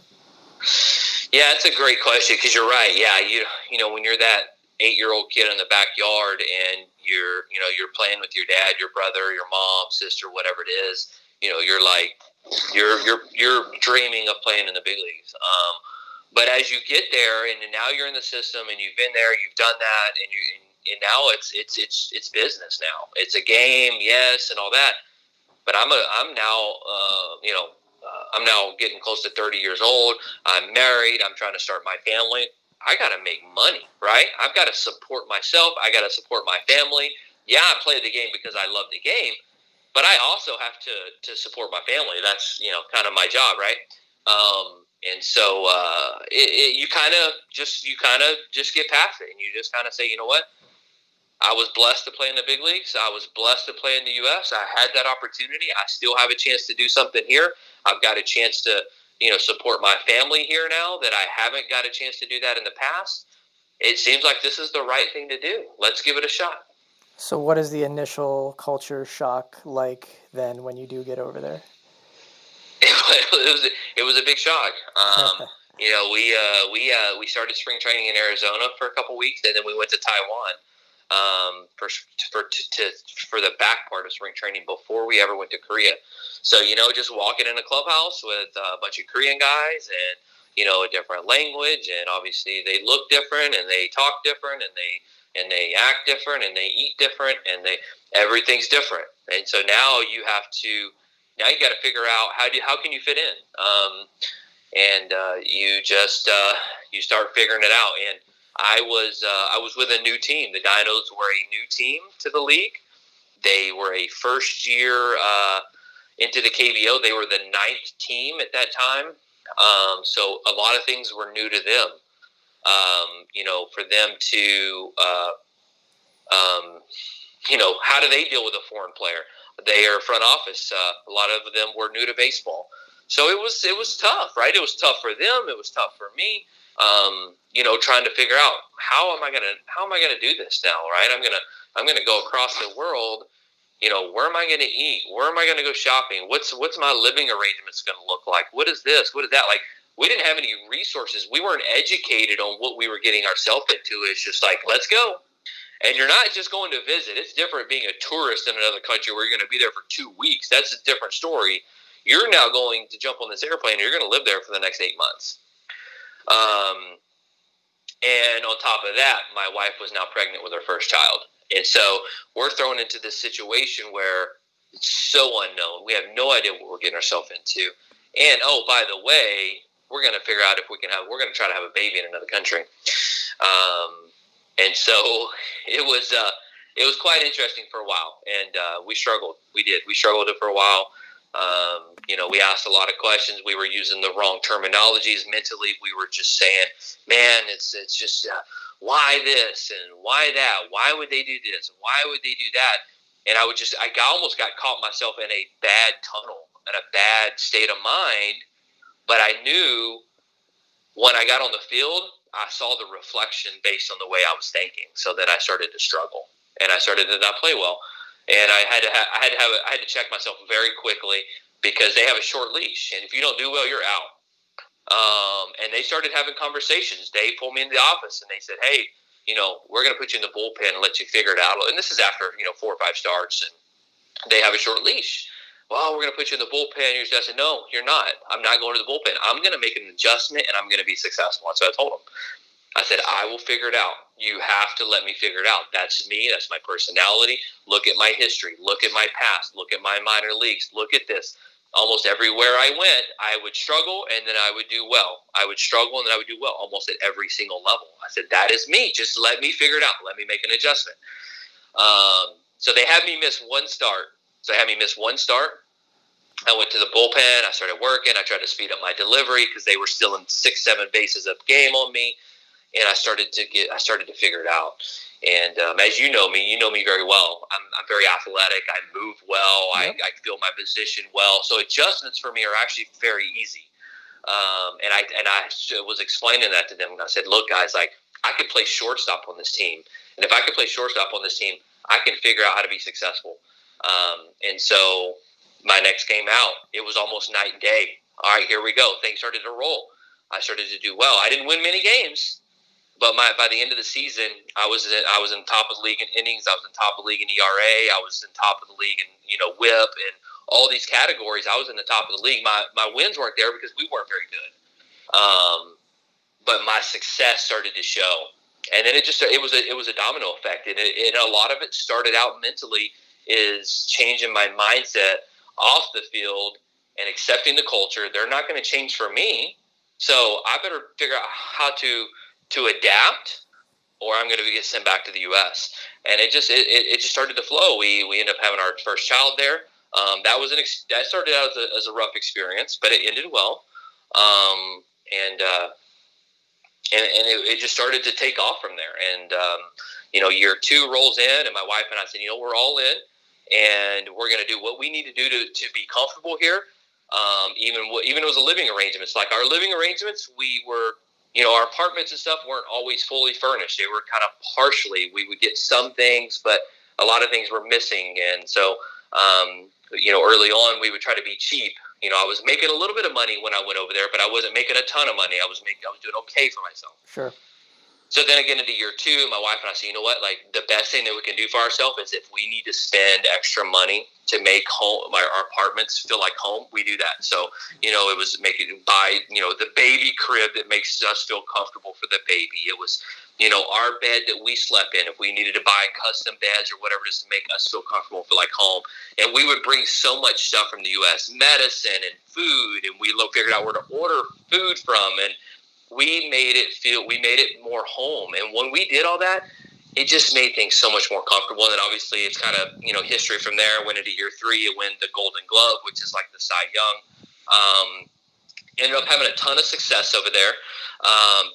Yeah, that's a great question, because you're right. Yeah, when you're that 8-year-old kid in the backyard and you're playing with your dad, your brother, your mom, sister, whatever it is, you're like, you're dreaming of playing in the big leagues. But as you get there, and now you're in the system, and you've been there, you've done that, and now it's business. Now it's a game, yes, and all that. But I'm now getting close to 30 years old. I'm married. I'm trying to start my family. I got to make money, right? I've got to support myself. I got to support my family. Yeah, I play the game because I love the game, but I also have to support my family. That's, kind of my job, right? And so you kind of just get past it, and you just kind of say, you know what? I was blessed to play in the big leagues. I was blessed to play in the U.S. I had that opportunity. I still have a chance to do something here. I've got a chance to, support my family here now that I haven't got a chance to do that in the past. It seems like this is the right thing to do. Let's give it a shot. So what is the initial culture shock like then when you do get over there? It was a big shock. We started spring training in Arizona for a couple weeks, and then we went to Taiwan for the back part of spring training before we ever went to Korea. So, just walking in a clubhouse with a bunch of Korean guys and, a different language, and obviously they look different and they talk different and they act different and they eat different and everything's different. And so now you got to figure out how can you fit in? You start figuring it out. And I was with a new team. The Dinos were a new team to the league. They were a first year into the KBO. They were the 9th team at that time. So a lot of things were new to them. For them to, how do they deal with a foreign player? They are front office. A lot of them were new to baseball. So it was tough, right? It was tough for them. It was tough for me. Trying to figure out how am I gonna do this now, right? I'm gonna go across the world. Where am I gonna eat? Where am I gonna go shopping? What's my living arrangements gonna look like? What is this? What is that? Like, we didn't have any resources. We weren't educated on what we were getting ourselves into. It's just like, let's go. And you're not just going to visit. It's different being a tourist in another country where you're going to be there for 2 weeks. That's a different story. You're now going to jump on this airplane and you're going to live there for the next 8 months. And on top of that, my wife was now pregnant with her first child. And so we're thrown into this situation where it's so unknown. We have no idea what we're getting ourselves into. And, oh, by the way, we're going to figure out if we're going to try to have a baby in another country. And so it was quite interesting for a while. And we struggled. We did. We struggled it for a while. We asked a lot of questions. We were using the wrong terminologies mentally. We were just saying, man, it's just why this and why that? Why would they do this? Why would they do that? And I almost got caught myself in a bad tunnel, in a bad state of mind. But I knew when I got on the field, I saw the reflection based on the way I was thinking. So then I started to struggle and I started to not play well. And I had to check myself very quickly because they have a short leash. And if you don't do well, you're out. And they started having conversations. They pulled me into the office and they said, hey, we're going to put you in the bullpen and let you figure it out. And this is after, 4 or 5 starts and they have a short leash. Well, we're going to put you in the bullpen. I said, no, you're not. I'm not going to the bullpen. I'm going to make an adjustment and I'm going to be successful. And so I told them, I said, I will figure it out. You have to let me figure it out. That's me. That's my personality. Look at my history. Look at my past. Look at my minor leagues. Look at this. Almost everywhere I went, I would struggle and then I would do well. I would struggle and then I would do well almost at every single level. I said, that is me. Just let me figure it out. Let me make an adjustment. So they had me miss one start. I went to the bullpen. I started working. I tried to speed up my delivery because they were still in 6-7 bases of game on me. And I started to figure it out. And as you know me very well. I'm very athletic. I move well. Yep. I feel my position well. So adjustments for me are actually very easy. And I was explaining that to them. And I said, look, guys, like I could play shortstop on this team. And if I could play shortstop on this team, I can figure out how to be successful. And so my next game out, it was almost night and day. All right, here we go. Things started to roll. I started to do well. I didn't win many games. But by the end of the season, I was in top of the league in innings. I was in top of the league in ERA. I was in top of the league in WHIP and all these categories. I was in the top of the league. My wins weren't there because we weren't very good. But my success started to show, and then it was a domino effect. And a lot of it started out mentally, is changing my mindset off the field and accepting the culture. They're not going to change for me, so I better figure out how to adapt, or I'm going to get sent back to the U.S. And it just started to flow. We ended up having our first child there. That started out as a rough experience, but it ended well. And it just started to take off from there. And year 2 rolls in, and my wife and I said, we're all in, and we're going to do what we need to do to be comfortable here. Even it was a living arrangements. Like our living arrangements, we were. Our apartments and stuff weren't always fully furnished. They were kind of partially. We would get some things, but a lot of things were missing. And so, early on, we would try to be cheap. I was making a little bit of money when I went over there, but I wasn't making a ton of money. I was doing okay for myself. Sure. So then again, into year 2, my wife and I said, you know what? Like the best thing that we can do for ourselves is if we need to spend extra money to make our apartments feel like home, we do that. So, it was buy the baby crib that makes us feel comfortable for the baby. It was, our bed that we slept in. If we needed to buy custom beds or whatever, just to make us feel comfortable, feel like home. And we would bring so much stuff from the U.S., medicine and food, and we figured out where to order food from, and we made it more home. And when we did all that, it just made things so much more comfortable. And then obviously it's kind of, history from there. Went into year 3, it won the Golden Glove, which is like the Cy Young. ended up having a ton of success over there.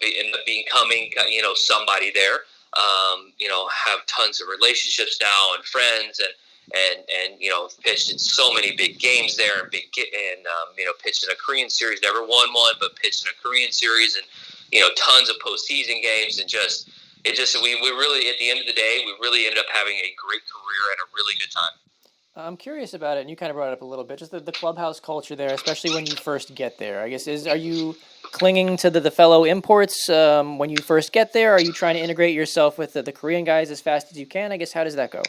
Ended up becoming, somebody there. Have tons of relationships now and friends, and pitched in so many big games there, and pitched in a Korean series, never won one, but pitched in a Korean series, and tons of postseason games, and we really, at the end of the day, we really ended up having a great career and a really good time. I'm curious about it, and you kind of brought it up a little bit, just the clubhouse culture there, especially when you first get there. I guess, are you clinging to the fellow imports when you first get there? Are you trying to integrate yourself with the Korean guys as fast as you can? I guess, how does that go?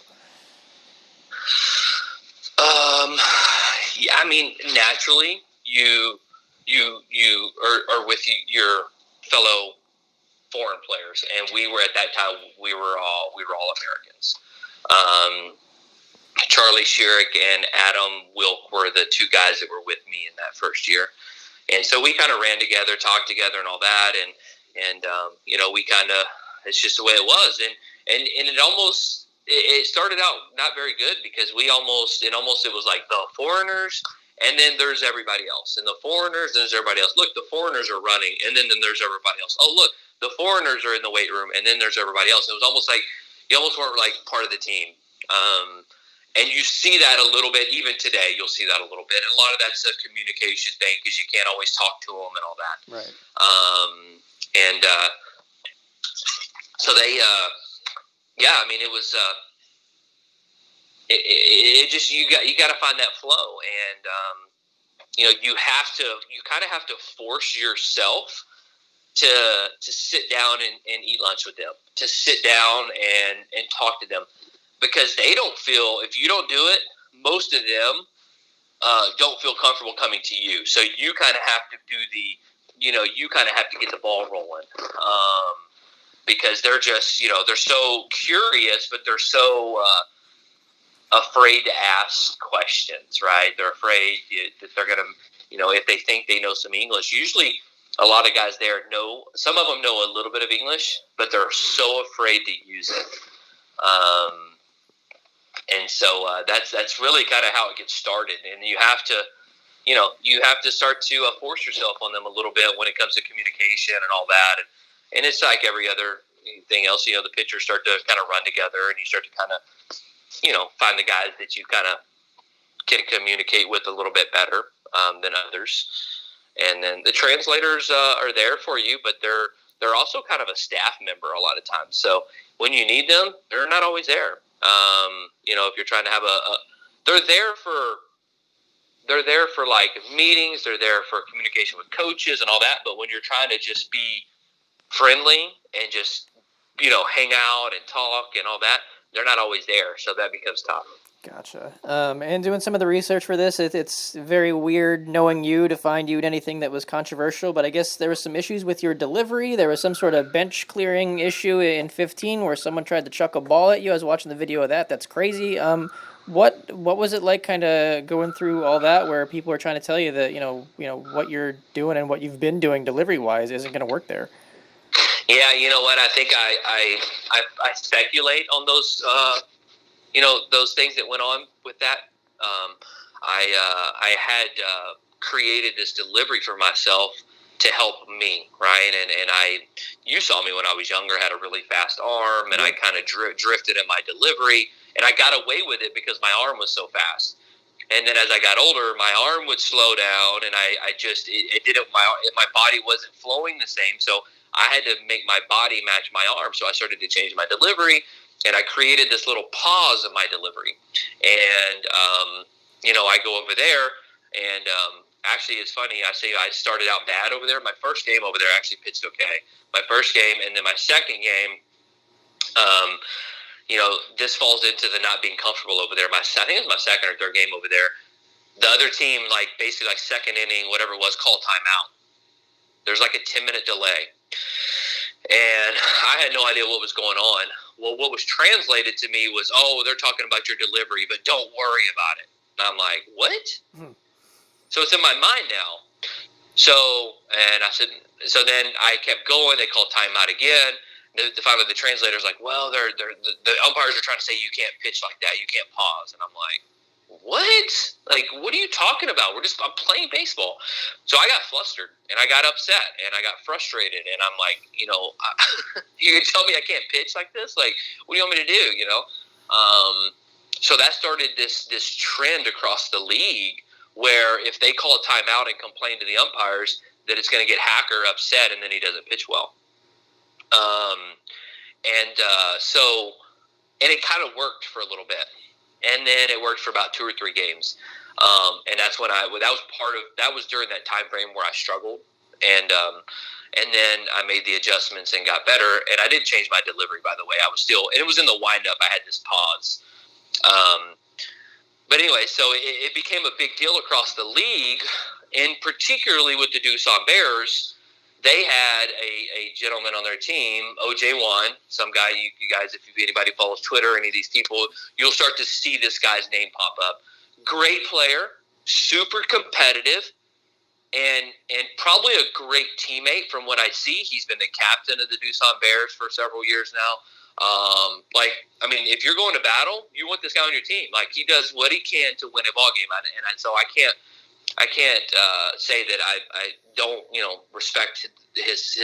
Yeah, I mean, naturally, you are with your fellow foreign players, and we were, at that time, we were all Americans. Charlie Schierick and Adam Wilk were the two guys that were with me in that first year. And so we kind of ran together, talked together and all that. And we kind of, it's just the way it was. And it started out not very good, because it was like the foreigners, and then there's everybody else. And the foreigners, and there's everybody else. Look, the foreigners are running, and then there's everybody else. Oh, look, the foreigners are in the weight room, and then there's everybody else. It was almost like you almost weren't like part of the team. And you see that a little bit, even today, you'll see that a little bit. And a lot of that's a communication thing, because you can't always talk to them and all that. Right. So they, it was, it just, you got to find that flow. And, you kind of have to force yourself to sit down and eat lunch with them, to sit down and talk to them. Because they don't feel, if you don't do it, most of them don't feel comfortable coming to you. So you kind of have to do you kind of have to get the ball rolling. Because they're just, they're so curious, but they're so afraid to ask questions, right? They're afraid that they're going to, if they think they know some English. Usually a lot of guys there some of them know a little bit of English, but they're so afraid to use it. And so that's really kind of how it gets started. And you have to start to force yourself on them a little bit when it comes to communication and all that. And it's like every other thing else, the pitchers start to kind of run together, and you start to kind of, find the guys that you kind of can communicate with a little bit better than others. And then the translators are there for you, but they're also kind of a staff member a lot of times. So when you need them, they're not always there. If you're trying to have they're there for like meetings, they're there for communication with coaches and all that. But when you're trying to just be friendly and just, hang out and talk and all that, they're not always there. So that becomes tough. Gotcha. And doing some of the research for this, it's very weird knowing you to find you in anything that was controversial, but I guess there was some issues with your delivery. There was some sort of bench clearing issue in 15 where someone tried to chuck a ball at you. I was watching the video of that. That's crazy. What was it like kind of going through all that where people are trying to tell you that, what you're doing and what you've been doing delivery-wise isn't going to work there? Yeah, you know what? I think I speculate on those those things that went on with that. I had created this delivery for myself to help me, right? And you saw me when I was younger, had a really fast arm, and I kind of drifted in my delivery, and I got away with it because my arm was so fast. And then as I got older, my arm would slow down, and it didn't, my body wasn't flowing the same, so I had to make my body match my arm. So I started to change my delivery, and I created this little pause in my delivery. And, I go over there, and actually it's funny. I started out bad over there. My first game over there, I actually pitched okay. My first game, and then my second game, this falls into the not being comfortable over there. I think it was my second or third game over there. The other team, basically second inning, whatever it was, called timeout. There's a 10-minute delay. And I had no idea what was going on. Well, what was translated to me was, they're talking about your delivery, but don't worry about it. And I'm like, what? So it's in my mind now. So then I kept going. They called timeout again. Finally, the translator's like, well, the umpires are trying to say you can't pitch like that. You can't pause. And I'm like, what? Like, what are you talking about? I'm playing baseball. So I got flustered, and I got upset, and I got frustrated, and I'm like, you can tell me I can't pitch like this? Like, what do you want me to do, So that started this trend across the league where if they call a timeout and complain to the umpires, that it's going to get Hacker upset, and then he doesn't pitch well. And it kind of worked for a little bit. And then it worked for about 2 or 3 games. And that's when that was during that time frame where I struggled. And then I made the adjustments and got better. And I didn't change my delivery, by the way. I was still, and it was in the windup. I had this pause. But anyway, so it became a big deal across the league, and particularly with the Doosan Bears. They had a gentleman on their team, OJ1, some guy, you guys, if anybody follows Twitter, any of these people, you'll start to see this guy's name pop up. Great player, super competitive, and probably a great teammate from what I see. He's been the captain of the Doosan Bears for several years now. If you're going to battle, you want this guy on your team. Like, he does what he can to win a ball game, so I can't say that I don't respect his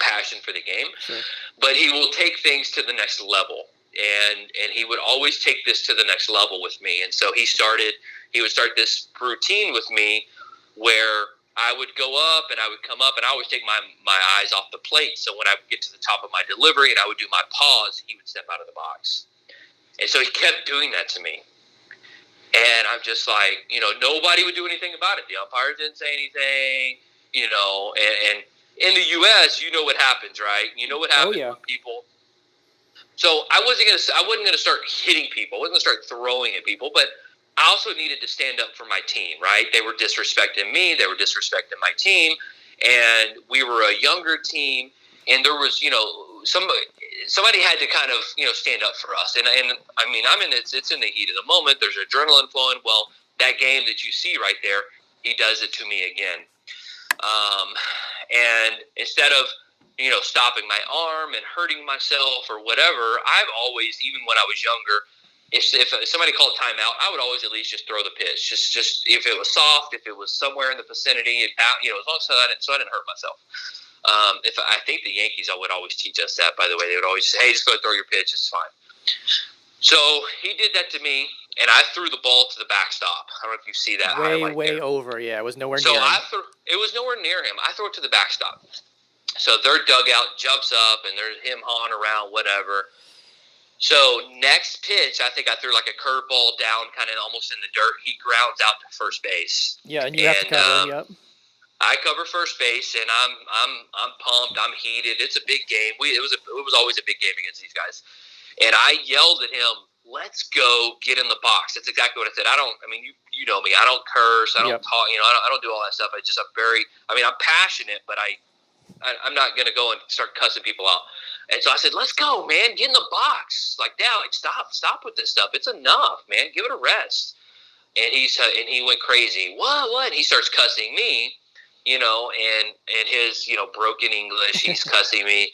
passion for the game. Sure. But he will take things to the next level, and he would always take this to the next level with me. And so he would start this routine with me where I would go up and I would come up, and I always take my eyes off the plate. So when I would get to the top of my delivery and I would do my pause, he would step out of the box. And so he kept doing that to me. And I'm just like, nobody would do anything about it. The umpires didn't say anything, and in the U.S., you know what happens, right? You know what happens when people. So I wasn't going to start hitting people. I wasn't going to start throwing at people, but I also needed to stand up for my team, right? They were disrespecting me. They were disrespecting my team. And we were a younger team, and there was, somebody had to kind of, stand up for us. And it's in the heat of the moment. There's adrenaline flowing. Well, that game that you see right there, he does it to me again. And instead of, stopping my arm and hurting myself or whatever, I've always, even when I was younger, if somebody called timeout, I would always at least just throw the pitch. Just if it was soft, if it was somewhere in the vicinity, as long as I didn't hurt myself. I think the Yankees would always teach us that, by the way. They would always say, hey, just go throw your pitch. It's fine. So he did that to me, and I threw the ball to the backstop. I don't know if you see that. Way over. Yeah, it was nowhere near him. It was nowhere near him. I threw it to the backstop. So their dugout jumps up, and there's him hawing around, whatever. So next pitch, I think I threw like a curveball down kind of almost in the dirt. He grounds out to first base. Yeah, and you have to cover him, yep. I cover first base, and I'm pumped. I'm heated. It's a big game. It was always a big game against these guys. And I yelled at him, "Let's go get in the box." That's exactly what I said. You know me. I don't curse. I don't talk. I don't do all that stuff. I'm passionate, but I'm not going to go and start cussing people out. And so I said, "Let's go, man. Get in the box." Like, now, stop with this stuff. It's enough, man. Give it a rest. And he went crazy. What? And he starts cussing me. And his, broken English, he's cussing me.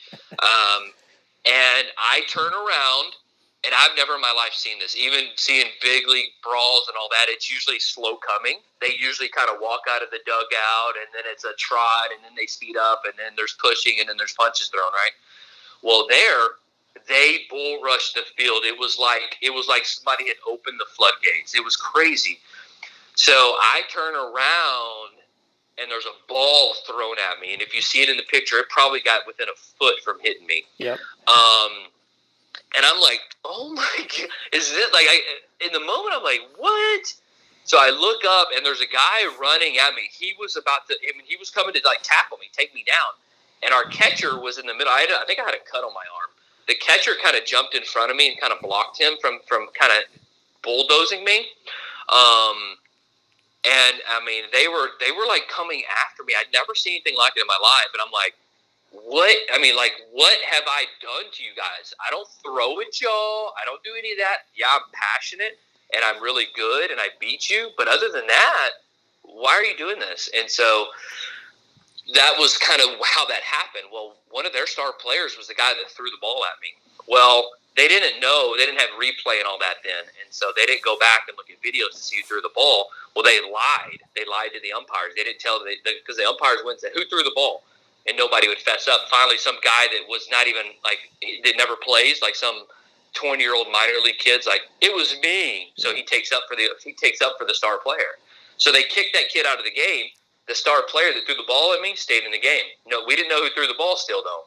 And I turn around, and I've never in my life seen this. Even seeing big league brawls and all that, it's usually slow coming. They usually kind of walk out of the dugout, and then it's a trot, and then they speed up, and then there's pushing, and then there's punches thrown, right? Well, they bull rushed the field. It was like somebody had opened the floodgates. It was crazy. So I turn around, and there's a ball thrown at me. And if you see it in the picture, it probably got within a foot from hitting me. Yep. And I'm like, oh my God, is this in the moment, I'm like, what? So I look up, and there's a guy running at me. He was coming to tackle me, take me down. And our catcher was in the middle. I think I had a cut on my arm. The catcher kind of jumped in front of me and kind of blocked him from kind of bulldozing me. And they were like coming after me. I'd never seen anything like it in my life. And I'm like, what? What have I done to you guys? I don't throw at y'all. I don't do any of that. Yeah, I'm passionate, and I'm really good, and I beat you. But other than that, why are you doing this? And so that was kind of how that happened. Well, one of their star players was the guy that threw the ball at me. Well, they didn't know, they didn't have replay and all that then, and so they didn't go back and look at videos to see who threw the ball. Well, they lied. They lied to the umpires. They didn't tell because the umpires went and said, who threw the ball? And nobody would fess up. Finally, some guy that was not even, that never plays, like some 20-year-old minor league kid's like, it was me. So he takes up for the star player. So they kicked that kid out of the game. The star player that threw the ball at me stayed in the game. No, we didn't know who threw the ball still, though,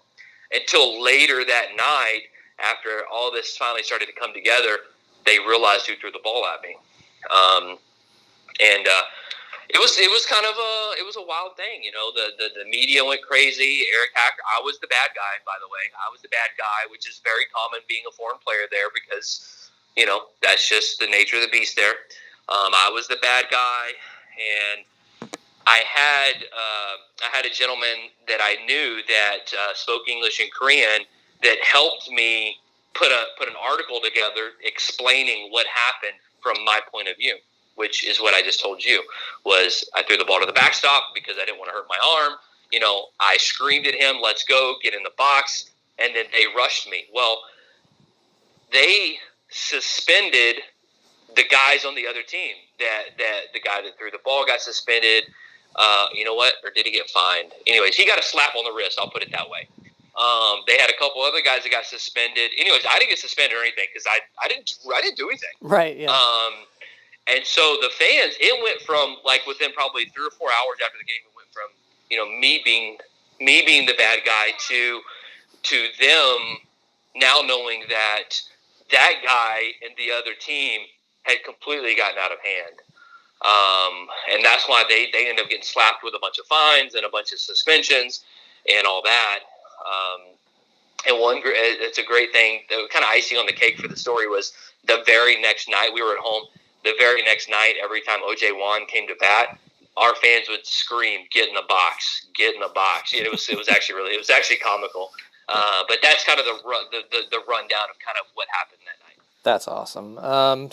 until later that night, after all this finally started to come together, they realized who threw the ball at me. It was kind of a wild thing, the media went crazy. Eric Hacker, I was the bad guy, by the way. I was the bad guy, which is very common being a foreign player there because, that's just the nature of the beast there. I was the bad guy, and I had a gentleman that I knew that spoke English and Korean that helped me put an article together explaining what happened from my point of view, which is what I just told you, was I threw the ball to the backstop because I didn't want to hurt my arm. I screamed at him, let's go, get in the box, and then they rushed me. Well, they suspended the guys on the other team. That the guy that threw the ball got suspended. You know what? Or did he get fined? Anyways, he got a slap on the wrist. I'll put it that way. They had a couple other guys that got suspended. Anyways, I didn't get suspended or anything because I didn't do anything. Right. Yeah. And so the fans, it went from within probably 3 or 4 hours after the game, it went from me being the bad guy to them now knowing that guy and the other team had completely gotten out of hand. And that's why they ended up getting slapped with a bunch of fines and a bunch of suspensions and all that. And it's a great thing. The kind of icing on the cake for the story was the very next night we were at home. The very next night, every time O.J. Wan came to bat, our fans would scream, "Get in the box! Get in the box!" It was actually comical. But that's kind of the rundown of kind of what happened that night. That's awesome.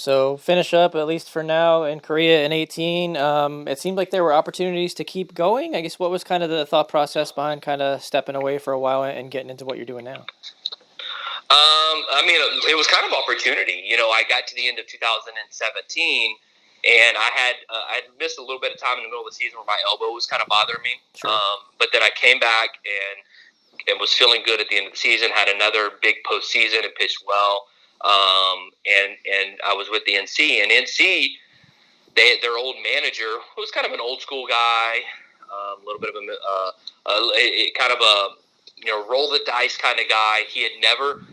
So finish up, at least for now, in Korea in 18. It seemed like there were opportunities to keep going. I guess what was kind of the thought process behind kind of stepping away for a while and getting into what you're doing now? It was kind of opportunity. I got to the end of 2017, and I had missed a little bit of time in the middle of the season where my elbow was kind of bothering me. Sure. But then I came back and was feeling good at the end of the season, had another big postseason and pitched well. And I was with the NC, and NC, their old manager was kind of an old school guy, a little bit of a roll the dice kind of guy. He never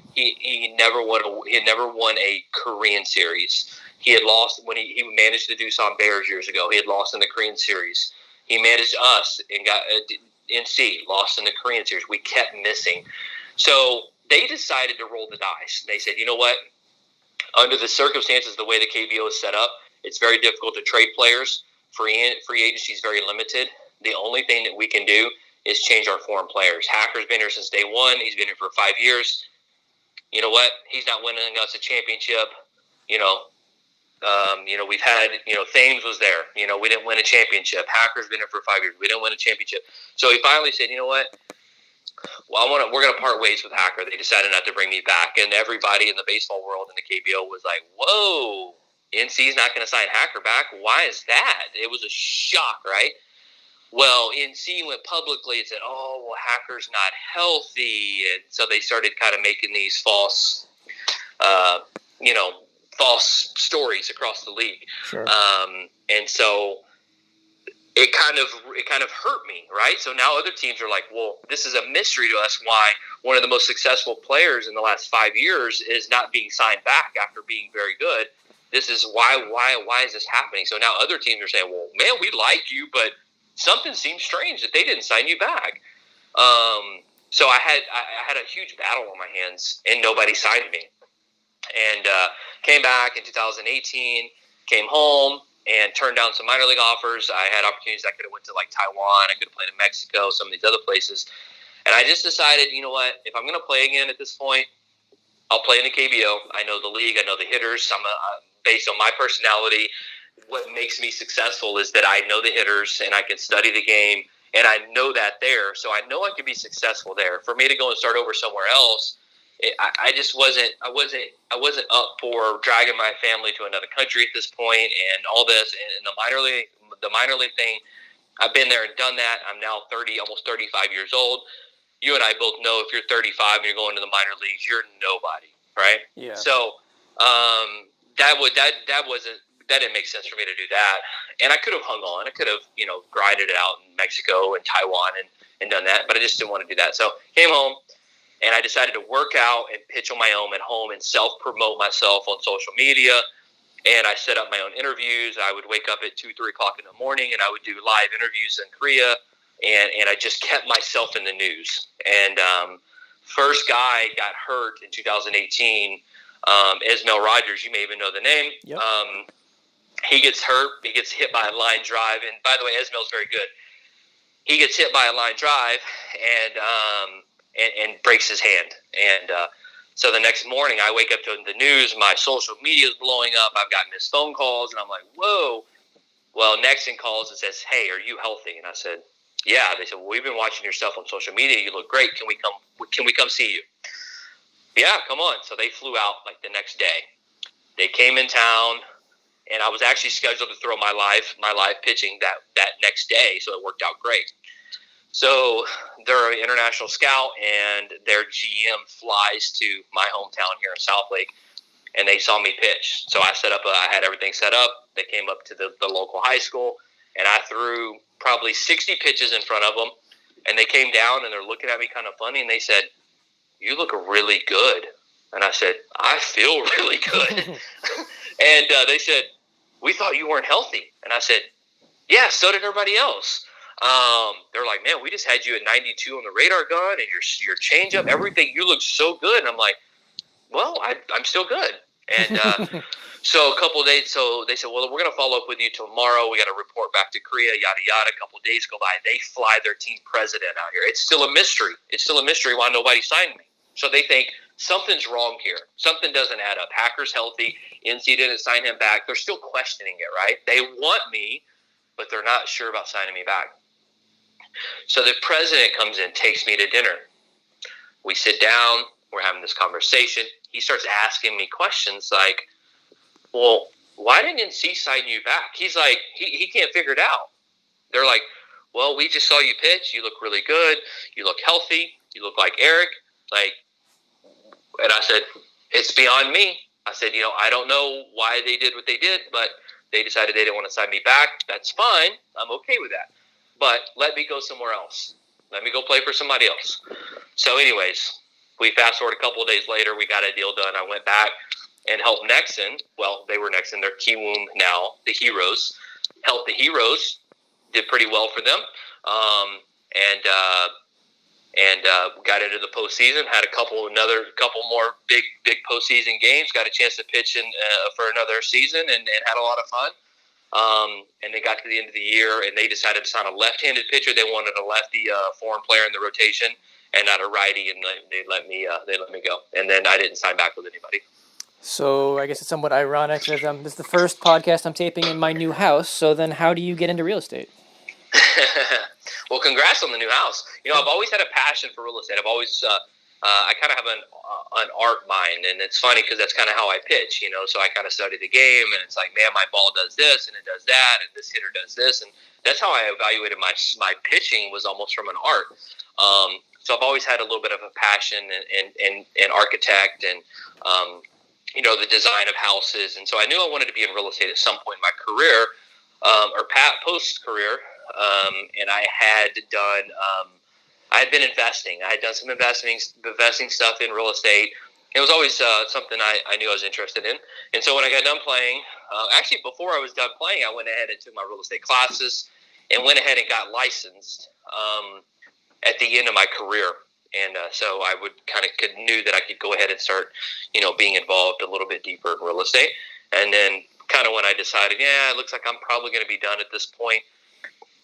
won a Korean series. He had lost when he managed the Doosan Bears years ago. He had lost in the Korean series. He managed us and got NC, lost in the Korean series. We kept missing. So they decided to roll the dice. They said, you know what? Under the circumstances, the way the KBO is set up, it's very difficult to trade players. Free agency is very limited. The only thing that we can do is change our foreign players. Hacker's been here since day one. He's been here for 5 years. You know what? He's not winning us a championship. We've had, Thames was there. We didn't win a championship. Hacker's been here for 5 years. We didn't win a championship. So he finally said, you know what? Well, we're going to part ways with Hacker. They decided not to bring me back. And everybody in the baseball world in the KBO was like, whoa, NC's not going to sign Hacker back. Why is that? It was a shock, right? Well, NC went publicly and said, oh, well, Hacker's not healthy. And so they started kind of making these false stories across the league. Sure. And so it kind of hurt me, right? So now other teams are like, well, this is a mystery to us why one of the most successful players in the last 5 years is not being signed back after being very good. This is why is this happening? So now other teams are saying, well, man, we like you, but something seems strange that they didn't sign you back. So I had a huge battle on my hands, and nobody signed me. And came back in 2018, came home, and turned down some minor league offers. I had opportunities. I could have went to Taiwan. I could have played in Mexico, some of these other places. And I just decided, you know what? If I'm going to play again at this point, I'll play in the KBO. I know the league. I know the hitters. Based on my personality, what makes me successful is that I know the hitters and I can study the game, and I know that there. So I know I can be successful there. For me to go and start over somewhere else, I just wasn't up for dragging my family to another country at this point and all this. And the minor league thing, I've been there and done that. I'm now 30, almost 35 years old. You and I both know if you're 35 and you're going to the minor leagues, you're nobody, right? Yeah. So that didn't make sense for me to do that. And I could have hung on. I could have, grinded it out in Mexico and Taiwan and done that, but I just didn't want to do that. So came home, and I decided to work out and pitch on my own at home and self-promote myself on social media. And I set up my own interviews. I would wake up at 2, 3 o'clock in the morning, and I would do live interviews in Korea. And I just kept myself in the news. And first guy got hurt in 2018, Ismail Rogers. You may even know the name. Yep. He gets hurt. He gets hit by a line drive. And by the way, Ismail's very good. He gets hit by a line drive and breaks his hand. And so the next morning, I wake up to the news. My social media is blowing up. I've got missed phone calls, and I'm like, whoa. Well, Nexon calls and says, "Hey, are you healthy?" And I said, "Yeah." They said, "Well, we've been watching your stuff on social media. You look great. Can we come see you?" "Yeah, come on." So they flew out like the next day. They came in town, and I was actually scheduled to throw my live pitching that next day, so it worked out great. So they're an international scout, and their GM flies to my hometown here in South Lake, and they saw me pitch. So I had everything set up. They came up to the local high school, and I threw probably 60 pitches in front of them, and they came down, and they're looking at me kind of funny, and they said, "You look really good." And I said, "I feel really good." And they said, "We thought you weren't healthy." And I said, "Yeah, so did everybody else." They're like, "Man, we just had you at 92 on the radar gun, and your changeup, everything. You look so good." And I'm like, "Well, I'm still good." And so a couple of days, so they said, "Well, we're going to follow up with you tomorrow. We got to report back to Korea, yada, yada." A couple of days go by. They fly their team president out here. It's still a mystery. It's still a mystery why nobody signed me. So they think something's wrong here. Something doesn't add up. Hacker's healthy. NC didn't sign him back. They're still questioning it, right? They want me, but they're not sure about signing me back. So the president comes in, takes me to dinner. We sit down. We're having this conversation. He starts asking me questions like, "Well, why didn't NC sign you back?" He's like, he can't figure it out. They're like, "Well, we just saw you pitch. You look really good. You look healthy. You look like Eric." And I said, "It's beyond me." I said, "I don't know why they did what they did, but they decided they didn't want to sign me back. That's fine. I'm okay with that. But let me go somewhere else. Let me go play for somebody else." So anyways, we fast forward a couple of days later, we got a deal done. I went back and helped Nexon. Well, they were Nexon. They're Kiwoom now, the Heroes. Helped the Heroes. Did pretty well for them. And got into the postseason. Had a couple more big postseason games. Got a chance to pitch for another season and had a lot of fun. And they got to the end of the year, and they decided to sign a left-handed pitcher. They wanted a lefty foreign player in the rotation, and not a righty. And they let me go. And then I didn't sign back with anybody. So I guess it's somewhat ironic that this is the first podcast I'm taping in my new house. So then, how do you get into real estate? Well, congrats on the new house. I've always had a passion for real estate. I've always, I kind of have an art mind, and it's funny because that's kind of how I pitch, so I kind of study the game, and it's like, man, my ball does this, and it does that, and this hitter does this, and that's how I evaluated my pitching, was almost from an art. So I've always had a little bit of a passion in architect and, the design of houses, and so I knew I wanted to be in real estate at some point in my career, or post-career. And I had been investing. I had done some investing stuff in real estate. It was always something I knew I was interested in. And so when I got done playing, actually before I was done playing, I went ahead and took my real estate classes and went ahead and got licensed at the end of my career. And so I knew that I could go ahead and start, being involved a little bit deeper in real estate. And then kind of when I decided, it looks like I'm probably going to be done at this point,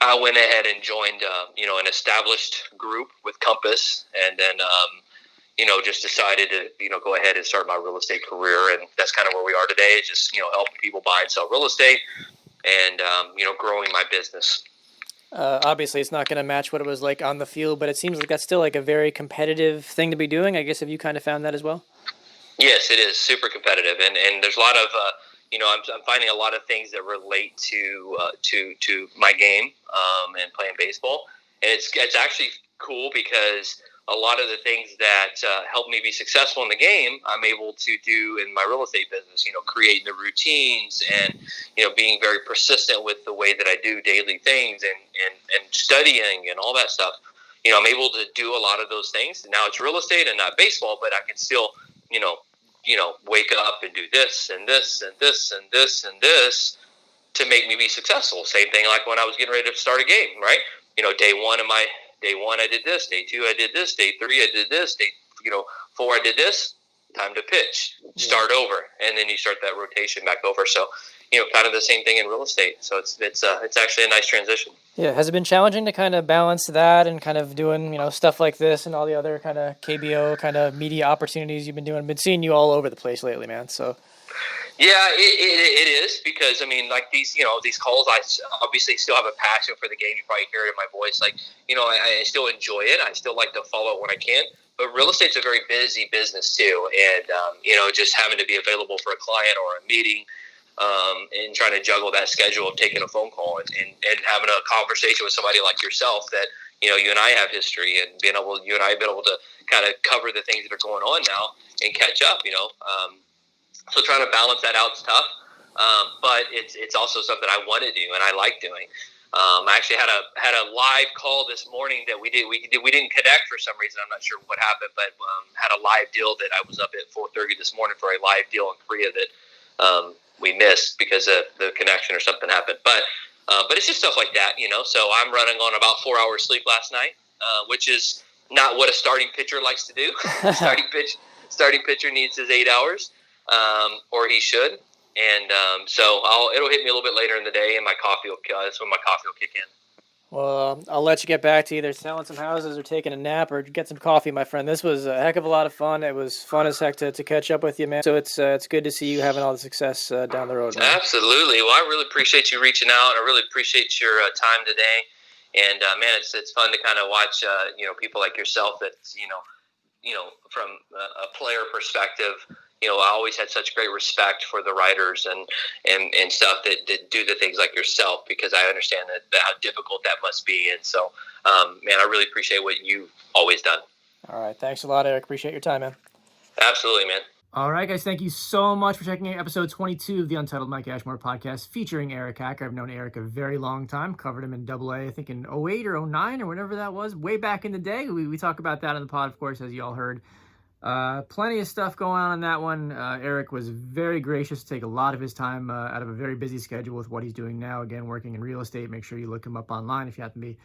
I went ahead and joined, an established group with Compass, and then, just decided to, go ahead and start my real estate career. And that's kind of where we are today, just, helping people buy and sell real estate and, growing my business. Obviously, it's not going to match what it was like on the field, but it seems like that's still like a very competitive thing to be doing. I guess have you kind of found that as well? Yes, it is super competitive, and there's a lot of I'm finding a lot of things that relate to my game and playing baseball, and it's actually cool because a lot of the things that help me be successful in the game, I'm able to do in my real estate business. Creating the routines and being very persistent with the way that I do daily things and studying and all that stuff. I'm able to do a lot of those things. Now it's real estate and not baseball, but I can still wake up and do this and this and this and this and this to make me be successful. Same thing like when I was getting ready to start a game, right? Day one I did this, day two I did this, day three I did this, day 4 I did this. Time to pitch, start over, and then you start that rotation back over. So, kind of the same thing in real estate. So it's actually a nice transition. Yeah, has it been challenging to kind of balance that and kind of doing stuff like this and all the other kind of KBO kind of media opportunities you've been doing? I've been seeing you all over the place lately, man. So. Yeah, it is because like these calls, I obviously still have a passion for the game. You probably hear it in my voice. Like I still enjoy it. I still like to follow it when I can. But real estate's a very busy business too, and just having to be available for a client or a meeting, and trying to juggle that schedule of taking a phone call and having a conversation with somebody like yourself that you and I have history and you and I have been able to kind of cover the things that are going on now and catch up. So trying to balance that out is tough, but it's also something I want to do and I like doing. I actually had a live call this morning that we didn't connect for some reason. I'm not sure what happened, but had a live deal that I was up at 4:30 this morning for a live deal in Korea that we missed because of the connection or something happened. But it's just stuff like that, So I'm running on about 4 hours sleep last night, which is not what a starting pitcher likes to do. Starting pitcher needs his 8 hours. Or he should, and so it'll hit me a little bit later in the day, and that's when my coffee will kick in. Well, I'll let you get back to either selling some houses or taking a nap or get some coffee, my friend. This was a heck of a lot of fun. It was fun as heck to catch up with you, man. So it's good to see you having all the success down the road, man. Absolutely. Well, I really appreciate you reaching out. I really appreciate your time today, and man, it's fun to kind of watch people like yourself that's from a player perspective. I always had such great respect for the writers and stuff that do the things like yourself, because I understand that how difficult that must be. And so, man, I really appreciate what you've always done. All right. Thanks a lot, Eric. Appreciate your time, man. Absolutely, man. All right, guys. Thank you so much for checking out episode 22 of the Untitled Mike Ashmore Podcast featuring Eric Hacker. I've known Eric a very long time. Covered him in AA, I think in 08 or 09 or whatever that was, way back in the day. We talk about that on the pod, of course, as you all heard. Plenty of stuff going on in that one. Eric was very gracious to take a lot of his time out of a very busy schedule with what he's doing now. Again, working in real estate. Make sure you look him up online if you happen to be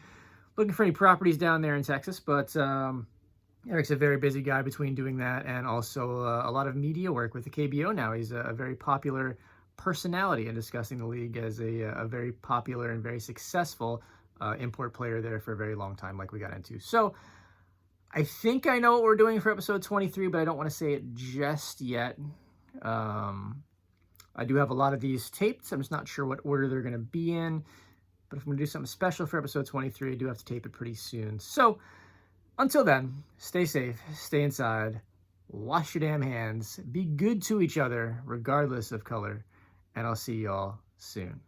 looking for any properties down there in Texas. But Eric's a very busy guy between doing that and also a lot of media work with the KBO now. He's a very popular personality and discussing the league as a very popular and very successful import player there for a very long time, like we got into. So I think I know what we're doing for episode 23, but I don't want to say it just yet. I do have a lot of these taped. I'm just not sure what order they're going to be in. But if I'm going to do something special for episode 23, I do have to tape it pretty soon. So until then, stay safe, stay inside, wash your damn hands, be good to each other, regardless of color, and I'll see y'all soon.